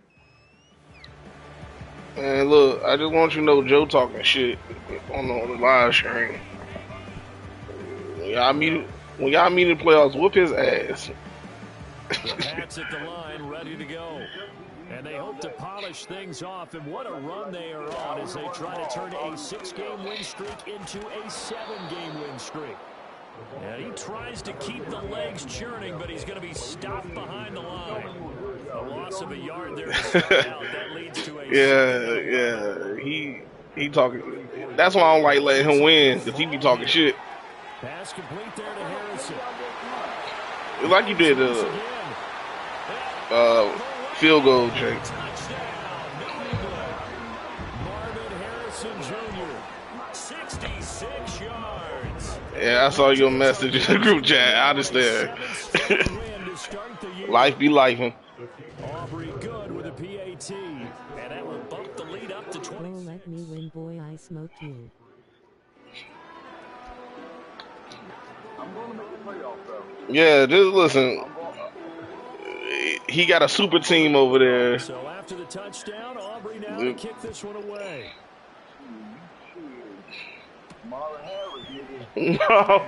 And look, I just want you to know Joe talking shit on the live stream. When y'all meet in the playoffs, whoop his ass. The Pats at the line, ready to go. And they hope to polish things off. And what a run they are on as they try to turn a 6-game win streak into a 7-game win streak. And he tries to keep the legs churning, but he's going to be stopped behind the line. A loss of a yard there to start out. That leads to a he talking. That's why I don't like letting him win, because he be talking shit. Pass complete there to Harrison. Like you did field goal, Jake. Marvin Harrison Jr., 66 yards. Yeah, I saw your message in the group chat. I understand. Life be lifing. Aubrey good with a PAT, and that will bump the lead up to 20. Don't let me win, boy, I smoked you. Yeah, just listen. He got a super team over there. So after the touchdown, Aubrey now to kick this one away. No.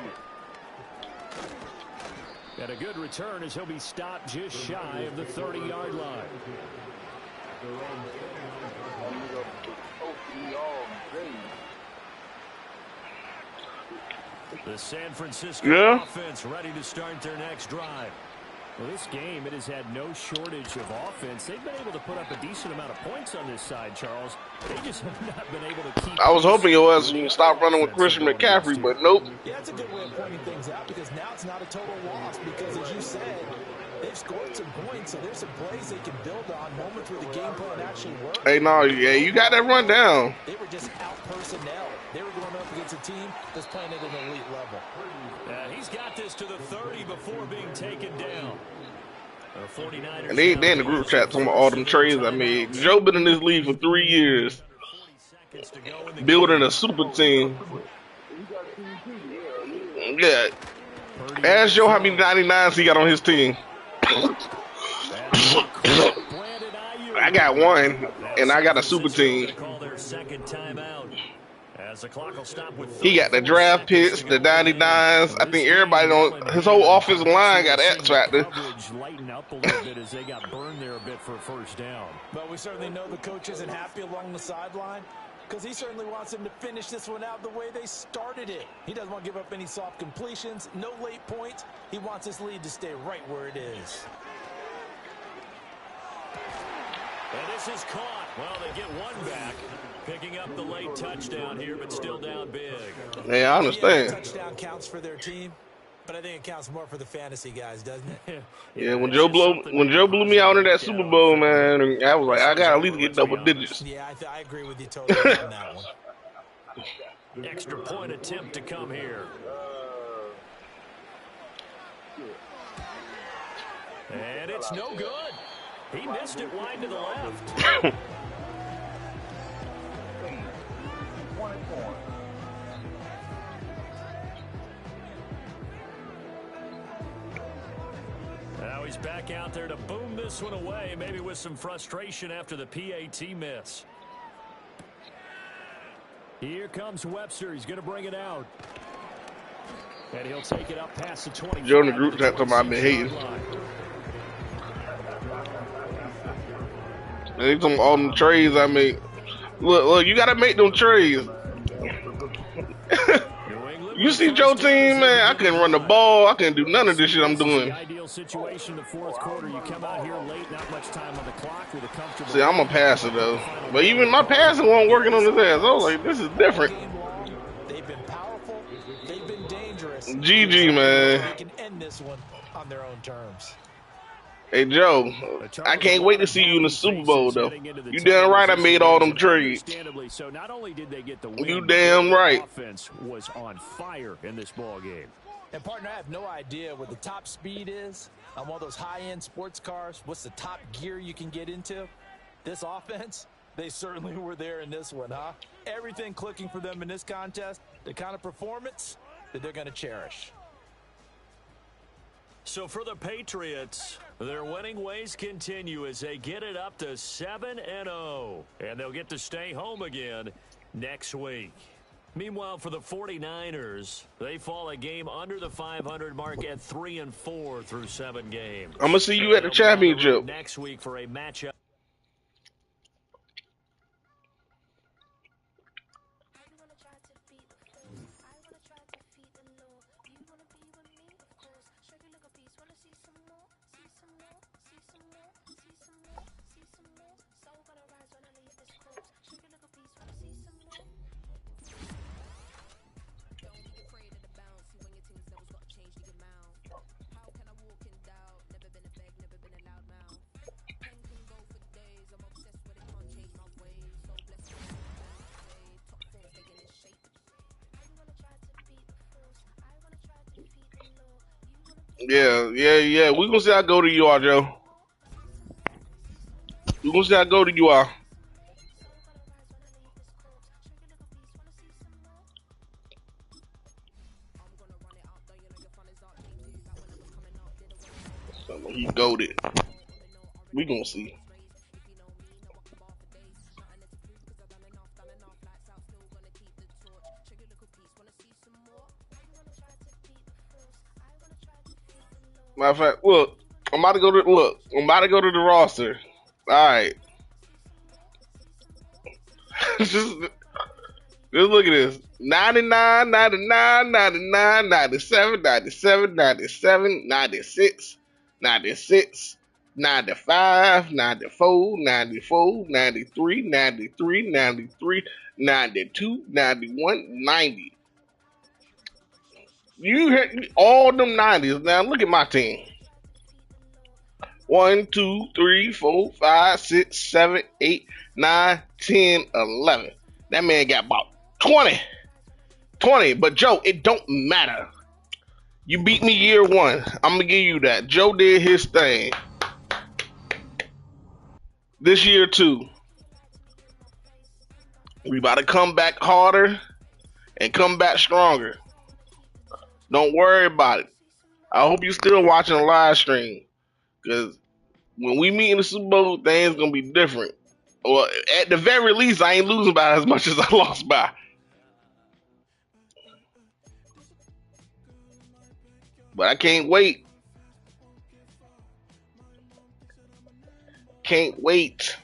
And a good return as he'll be stopped just shy of the 30-yard line. The San Francisco offense ready to start their next drive. Well, this game, it has had no shortage of offense. They've been able to put up a decent amount of points on this side, Charles. They just have not been able to keep. I was hoping your ass would stop running with Christian McCaffrey, but nope. Yeah, that's a good way of pointing things out, because now it's not a total loss, because as you said, they've scored some points, so there's some plays they can build on, moments where the game plan actually works. Hey, no, yeah, you got that run down. They were just out personnel. They were going up against a team that's playing at an elite level. He's got this to the 30 before being taken down. The 49ers and they in the group chat talking about all them trades I made. Joe been in this league for 3 years, building a super team. Yeah. Ask Joe how many 99s he got on his team. I got one, and I got a super team. He got the draft picks, the 99s. I think everybody on his whole offensive line got X factor. As they got burned there a bit for a first down. But we certainly know the coach isn't happy along the sideline, because he certainly wants them to finish this one out the way they started it. He doesn't want to give up any soft completions, no late points. He wants his lead to stay right where it is. And this is caught. Well, they get one back. Picking up the late touchdown here, but still down big. Yeah, I understand. Yeah, touchdown counts for their team, but I think it counts more for the fantasy guys, doesn't it? Yeah, when Joe blew me out in that Super Bowl, man, I was like, I got to at least get double digits. Yeah, I agree with you totally on that one. Extra point attempt to come here. And it's no good. He missed it wide to the left. Now he's back out there to boom this one away, maybe with some frustration after the PAT miss. Here comes Webster. He's going to bring it out. And he'll take it up past the 20. Joe in the group chat talking about I've been hating. They talking all them trades I make. Look, you got to make them trades. You see Joe team, man, I couldn't run the ball. I couldn't do none of this shit I'm doing. Ideal situation in the fourth quarter. You come out here late, not much time on the clock with a comfortable. See, I'm a passer though, but even my passing wasn't working on his ass. I was like, this is different. They've been powerful. They've been dangerous. GG, man. They can end this one on their own terms. Hey Joe, I can't wait to see you in the Super Bowl though. You damn right I made all them trades. So not only did they get the win, you damn right. The offense was on fire in this ball game. And partner, I have no idea what the top speed is on one of those high-end sports cars. What's the top gear you can get into? This offense, they certainly were there in this one, huh? Everything clicking for them in this contest, the kind of performance that they're going to cherish. So for the Patriots, their winning ways continue as they get it up to 7-0. And they'll get to stay home again next week. Meanwhile, for the 49ers, they fall a game under the 500 mark at 3-4 through 7 games. I'm going to see you at the championship. Next week for a matchup. Yeah. We're going to see how go to you are, Joe. We're going to see how go to you are. He goated. We going to see. Matter of fact, look, I'm about to go to the roster. All right. just look at this. 99, 99, 99, 97, 97, 97, 96, 96, 95, 94, 94, 93, 93, 93, 92, 91, 90. You hit all them 90s. Now look at my team. 1, 2, 3, 4, 5, 6, 7, 8, 9, 10, 11. That man got about 20. 20. But Joe, it don't matter. You beat me year one. I'm going to give you that. Joe did his thing. This year too. We about to come back harder and come back stronger. Don't worry about it. I hope you're still watching the live stream. Because when we meet in the Super Bowl, things going to be different. Or at the very least, I ain't losing by as much as I lost by. But I can't wait. Can't wait.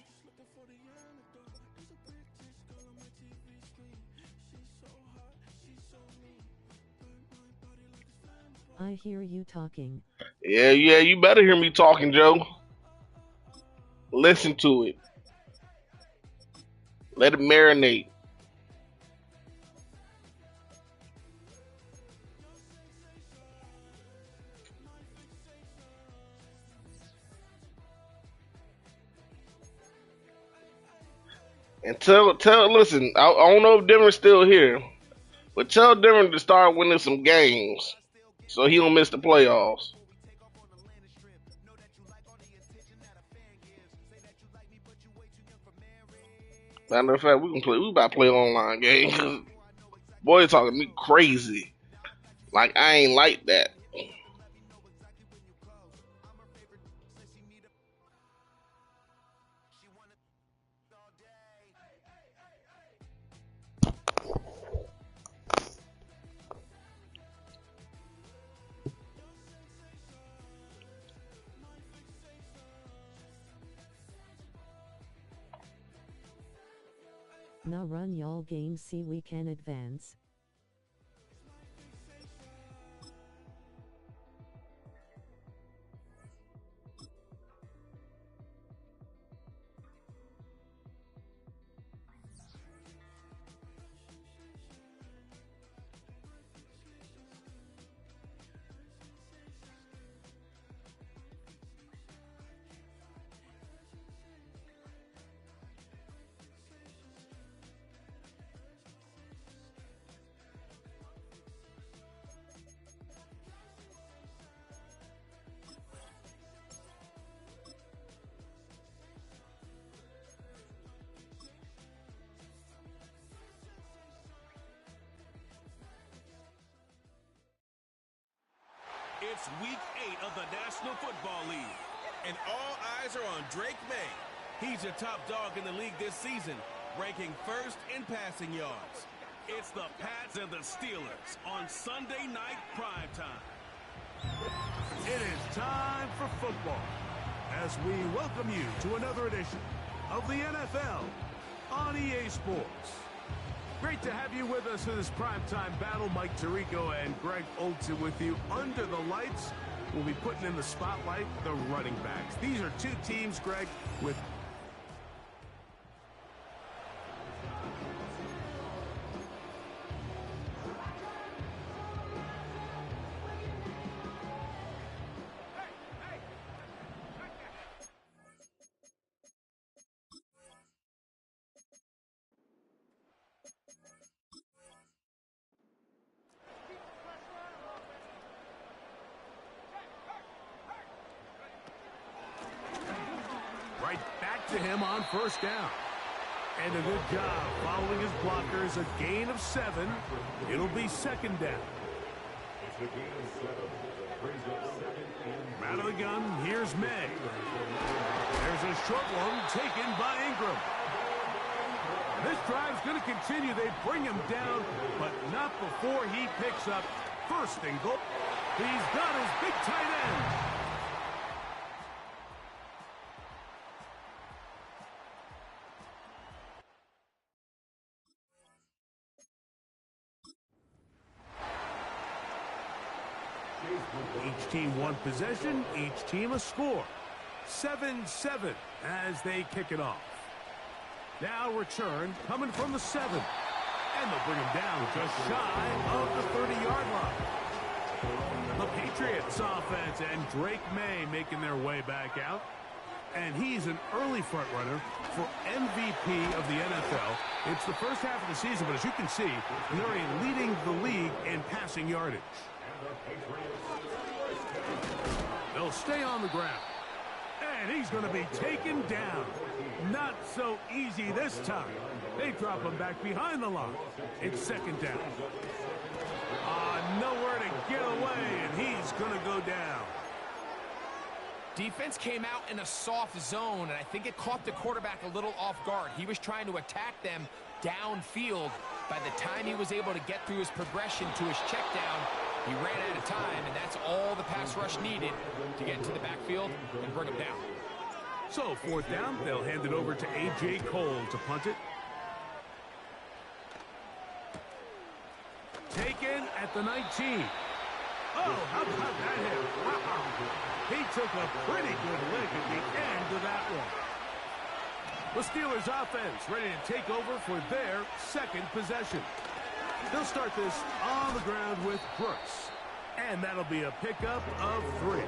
I hear you talking. Yeah, you better hear me talking, Joe. Listen to it. Let it marinate. And listen, I don't know if Denver's still here, but tell Denver to start winning some games so he don't miss the playoffs. Matter of fact, we about to play online game. Boy, talking me crazy. Like I ain't like that. Now run y'all game, see we can advance. It's week 8 of the National Football League, and all eyes are on Drake May. He's a top dog in the league this season, ranking first in passing yards. It's the Pats and the Steelers on Sunday night primetime. It is time for football as we welcome you to another edition of the NFL on EA Sports. Great to have you with us in this primetime battle. Mike Tirico and Greg Olsen with you. Under the lights, we'll be putting in the spotlight the running backs. These are two teams, Greg, with right back to him on first down. And a good job following his blockers. A gain of 7. It'll be second down. Out of the gun, here's May. There's a short one taken by Ingram. This drive's going to continue. They bring him down, but not before he picks up first and goal. He's got his big tight end. Each team one possession, each team a score. 7-7 as they kick it off. Now return coming from the 7. And they'll bring him down just shy of the 30-yard line. The Patriots offense and Drake May making their way back out. And he's an early front runner for MVP of the NFL. It's the first half of the season, but as you can see, they're leading the league in passing yardage. They'll stay on the ground. And he's going to be taken down. Not so easy this time. They drop him back behind the line. It's second down. Nowhere to get away, and he's going to go down. Defense came out in a soft zone, and I think it caught the quarterback a little off guard. He was trying to attack them downfield. By the time he was able to get through his progression to his check down, he ran out of time, and that's all the pass rush needed to get into the backfield and bring him down. So, fourth down, they'll hand it over to A.J. Cole to punt it. Taken at the 19. Oh, how about that hit? Wow. He took a pretty good lick at the end of that one. The Steelers offense ready to take over for their second possession. They'll start this on the ground with Brooks. And that'll be a pickup of 3.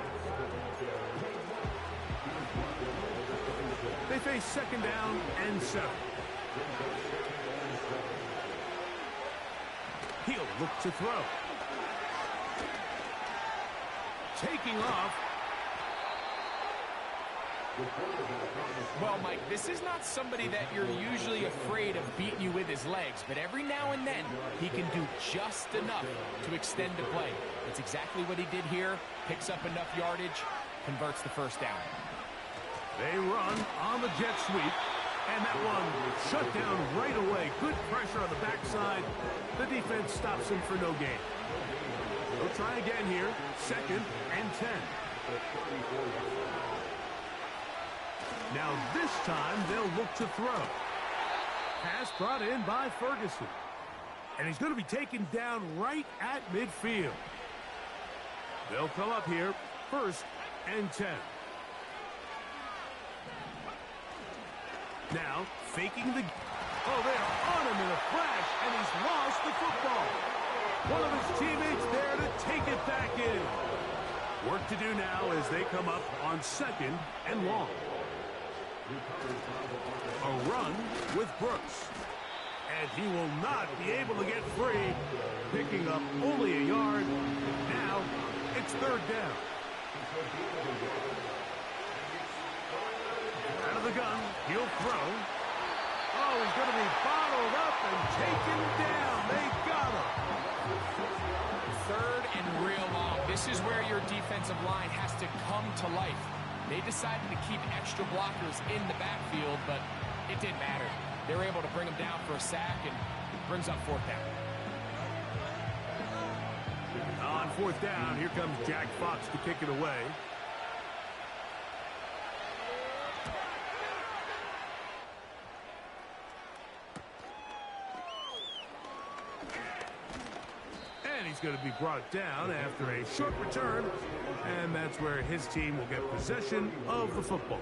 They face second down and 7. He'll look to throw. Taking off. Well, Mike, this is not somebody that you're usually afraid of beating you with his legs, but every now and then he can do just enough to extend the play. That's exactly what he did here. Picks up enough yardage, converts the first down. They run on the jet sweep, and that one shut down right away. Good pressure on the backside. The defense stops him for no gain. They'll try again here. Second and 10. Now this time they'll look to throw. Pass brought in by Ferguson. And he's going to be taken down right at midfield. They'll come up here. First and 10. Now faking the... Oh, they're on him in a flash, and he's lost the football. One of his teammates there to take it back in. Work to do now as they come up on second and long. A run with Brooks. And he will not be able to get free. Picking up only a yard. Now it's third down. Out of the gun, he'll throw. Oh, he's going to be bottled up and taken down. They got him. Third and real long. This is where your defensive line has to come to life. They decided to keep extra blockers in the backfield, but it didn't matter. They were able to bring him down for a sack and brings up fourth down. On fourth down, here comes Jack Fox to kick it away. And he's going to be brought down after a short return, and that's where his team will get possession of the football.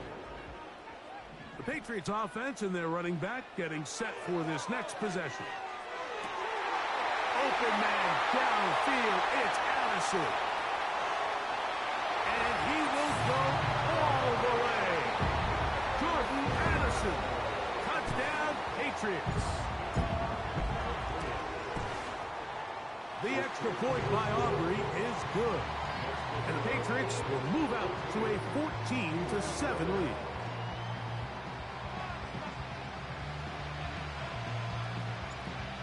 The Patriots offense and their running back getting set for this next possession. Open man downfield. It's Addison. And he will go all the way. Jordan Addison. Touchdown, Patriots. The extra point by Aubrey is good. And the Patriots will move out to a 14-7 lead.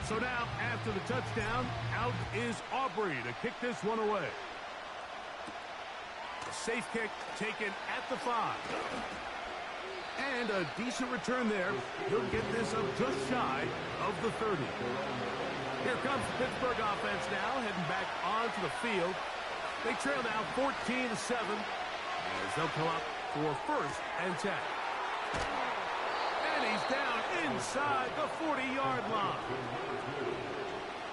So now, after the touchdown, out is Aubrey to kick this one away. A safe kick taken at the 5. And a decent return there. He'll get this up just shy of the 30. Here comes the Pittsburgh offense now, heading back onto the field. They trail now 14-7 as they'll come up for first and 10. And he's down inside the 40-yard line.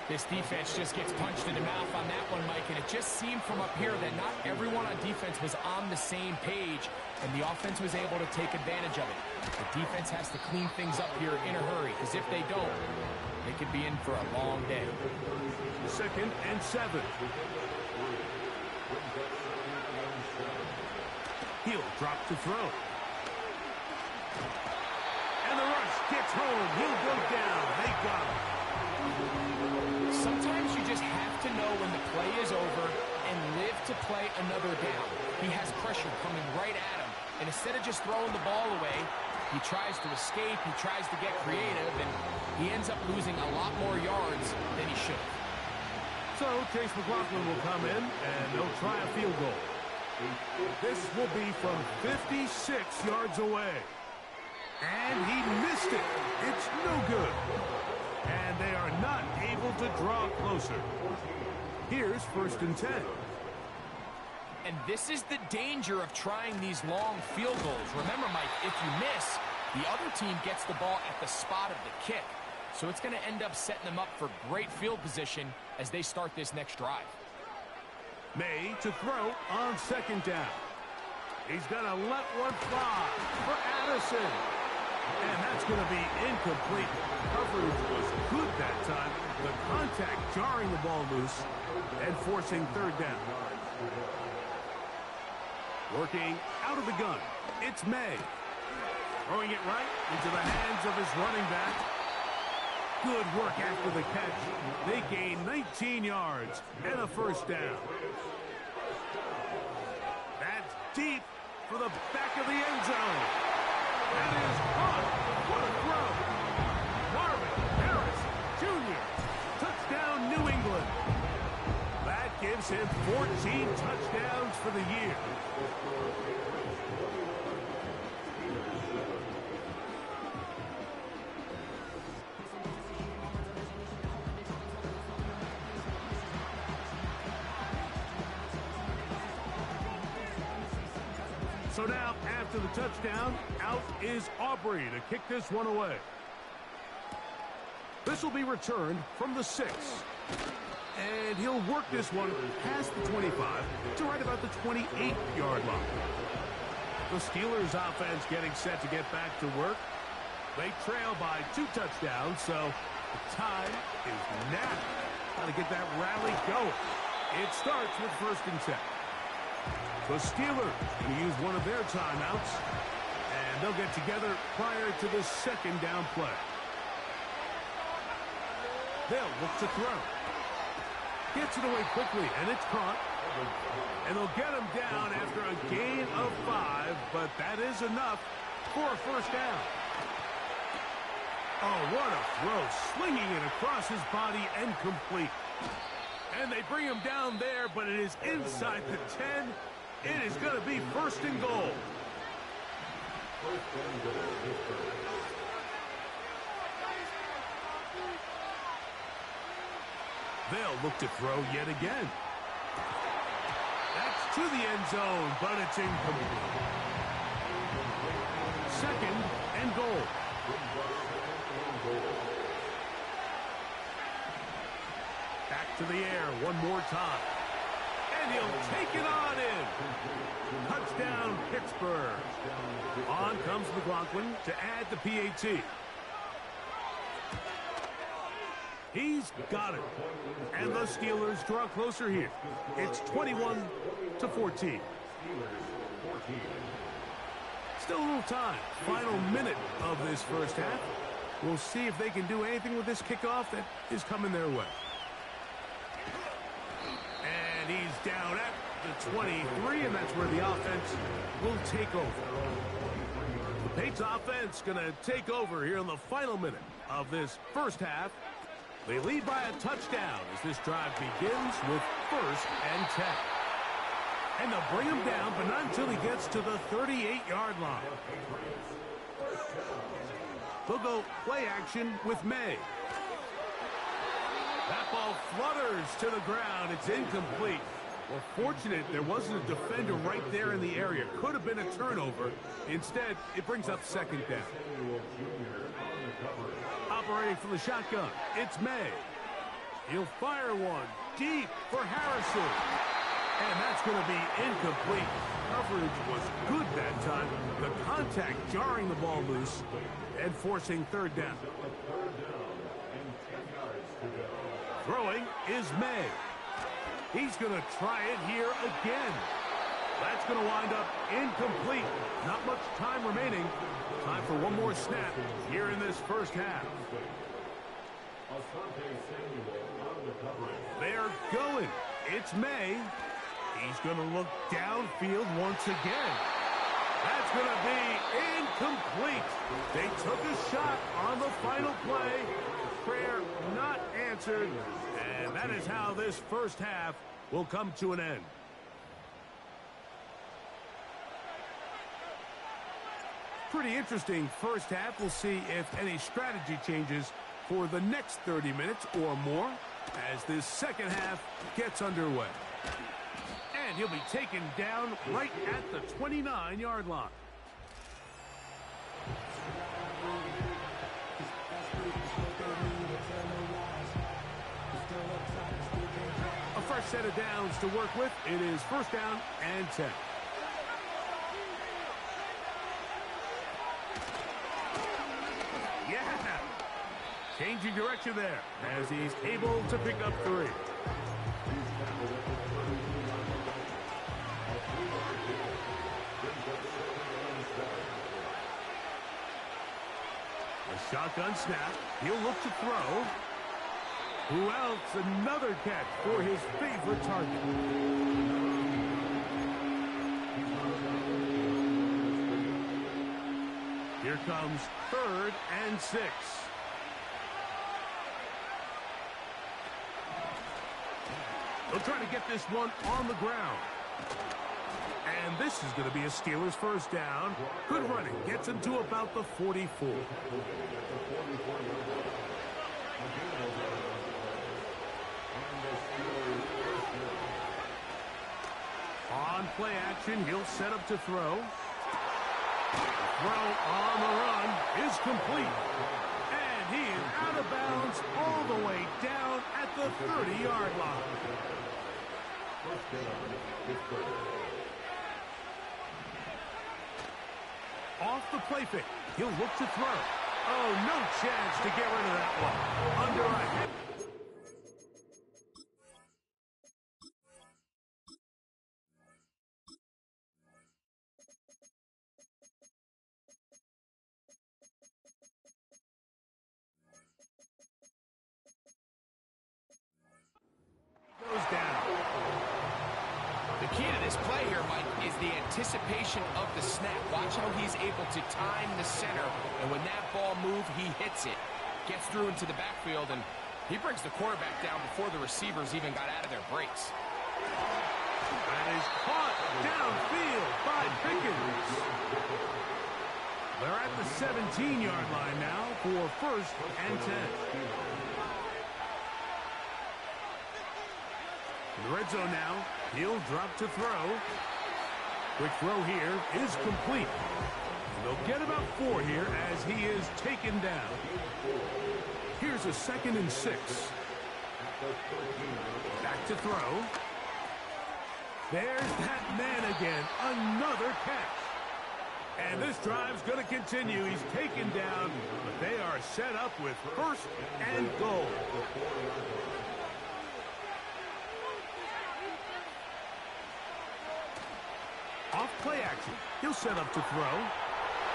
This defense just gets punched in the mouth on that one, Mike, and it just seemed from up here that not everyone on defense was on the same page, and the offense was able to take advantage of it. The defense has to clean things up here in a hurry, because if they don't, they could be in for a long day. Second and 7. He'll drop to throw. And the rush gets home. He'll go down. They got him. Sometimes you just have to know when the play is over and live to play another down. He has pressure coming right at him, and instead of just throwing the ball away, he tries to escape, he tries to get creative, and he ends up losing a lot more yards than he should. So Chase McLaughlin will come in, and they'll try a field goal. This will be from 56 yards away. And he missed it. It's no good. And they are not able to draw closer. Here's first and 10. And this is the danger of trying these long field goals. Remember, Mike, if you miss, the other team gets the ball at the spot of the kick. So it's going to end up setting them up for great field position as they start this next drive. May to throw on second down. He's going to let one fly for Addison. And that's going to be incomplete. Coverage was good that time. The contact jarring the ball loose and forcing third down. Working out of the gun, it's May. Throwing it right into the hands of his running back. Good work after the catch. They gain 19 yards and a first down. That's deep for the back of the end zone. That is caught. What a throw. Marvin Harris Jr. Touchdown, New England. That gives him 14 touchdowns for the year. So now, after the touchdown, out is Aubrey to kick this one away. This will be returned from the 6. And he'll work this one past the 25 to right about the 28-yard line. The Steelers' offense getting set to get back to work. They trail by 2 touchdowns, so the time is now. Got to get that rally going. It starts with 1st and 10. The Steelers going to use one of their timeouts, and they'll get together prior to the 2nd down play. They'll look to throw. Gets it away quickly, and it's caught. And they'll get him down after a gain of 5, but that is enough for a first down. Oh, what a throw. Slinging it across his body and complete. And they bring him down there, but it is inside the 10. It is going to be 1st and goal. They'll look to throw yet again. That's to the end zone, but it's incomplete. 2nd and goal. Back to the air one more time. And he'll take it on in. Touchdown, Pittsburgh. On comes McLaughlin to add the PAT. He's got it. And the Steelers draw closer here. It's 21-14. Still a little time. Final minute of this first half. We'll see if they can do anything with this kickoff that is coming their way. And he's down at the 23, and that's where the offense will take over. The Patriots offense going to take over here in the final minute of this first half. They lead by a touchdown as this drive begins with 1st and 10. And they'll bring him down, but not until he gets to the 38-yard line. They'll go play action with May. That ball flutters to the ground. It's incomplete. Well, fortunate there wasn't a defender right there in the area. Could have been a turnover. Instead, it brings up 2nd down. Operating from the shotgun, it's May. He'll fire one deep for Harrison. And that's going to be incomplete. Coverage was good that time. The contact jarring the ball loose and forcing 3rd down. Throwing is May. He's going to try it here again. That's going to wind up incomplete. Not much time remaining. Time for one more snap here in this first half. They're going. It's May. He's going to look downfield once again. That's going to be incomplete. They took a shot on the final play. Prayer not answered. And that is how this first half will come to an end. Pretty interesting first half. We'll see if any strategy changes for the next 30 minutes or more as this second half gets underway. And he'll be taken down right at the 29-yard line. A fresh set of downs to work with. It is 1st down and 10. Changing direction there as he's able to pick up 3. A shotgun snap. He'll look to throw. Who else? Another catch for his favorite target. Here comes 3rd and 6. They'll try to get this one on the ground. And this is going to be a Steelers first down. Good running. Gets him to about the 44. On play action, he'll set up to throw. Throw on the run is complete. And he is out of bounds all the way down at the 30-yard line. Off the play fake. He'll look to throw. Oh, no chance to get rid of that one. Under a head. Goes down. The key to this play here, Mike, is the anticipation of the snap. Watch how he's able to time the center, and when that ball moves, he hits it. Gets through into the backfield, and he brings the quarterback down before the receivers even got out of their breaks. That is caught downfield by Pickens. They're at the 17-yard line now for 1st and 10. In the red zone now, he'll drop to throw. Quick throw here is complete. And they'll get about 4 here as he is taken down. Here's a 2nd and 6. Back to throw. There's that man again. Another catch. And this drive's going to continue. He's taken down, but they are set up with 1st and goal. Off play action. He'll set up to throw.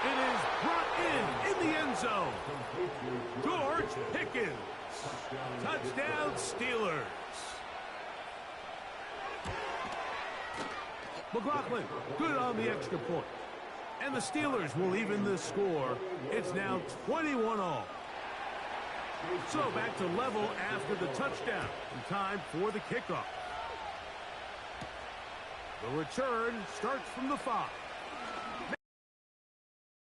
It is brought in the end zone. George Pickens. Touchdown, Steelers. McLaughlin, good on the extra point. And the Steelers will even the score. It's now 21-all. So back to level after the touchdown. And time for the kickoff. The return starts from the 5.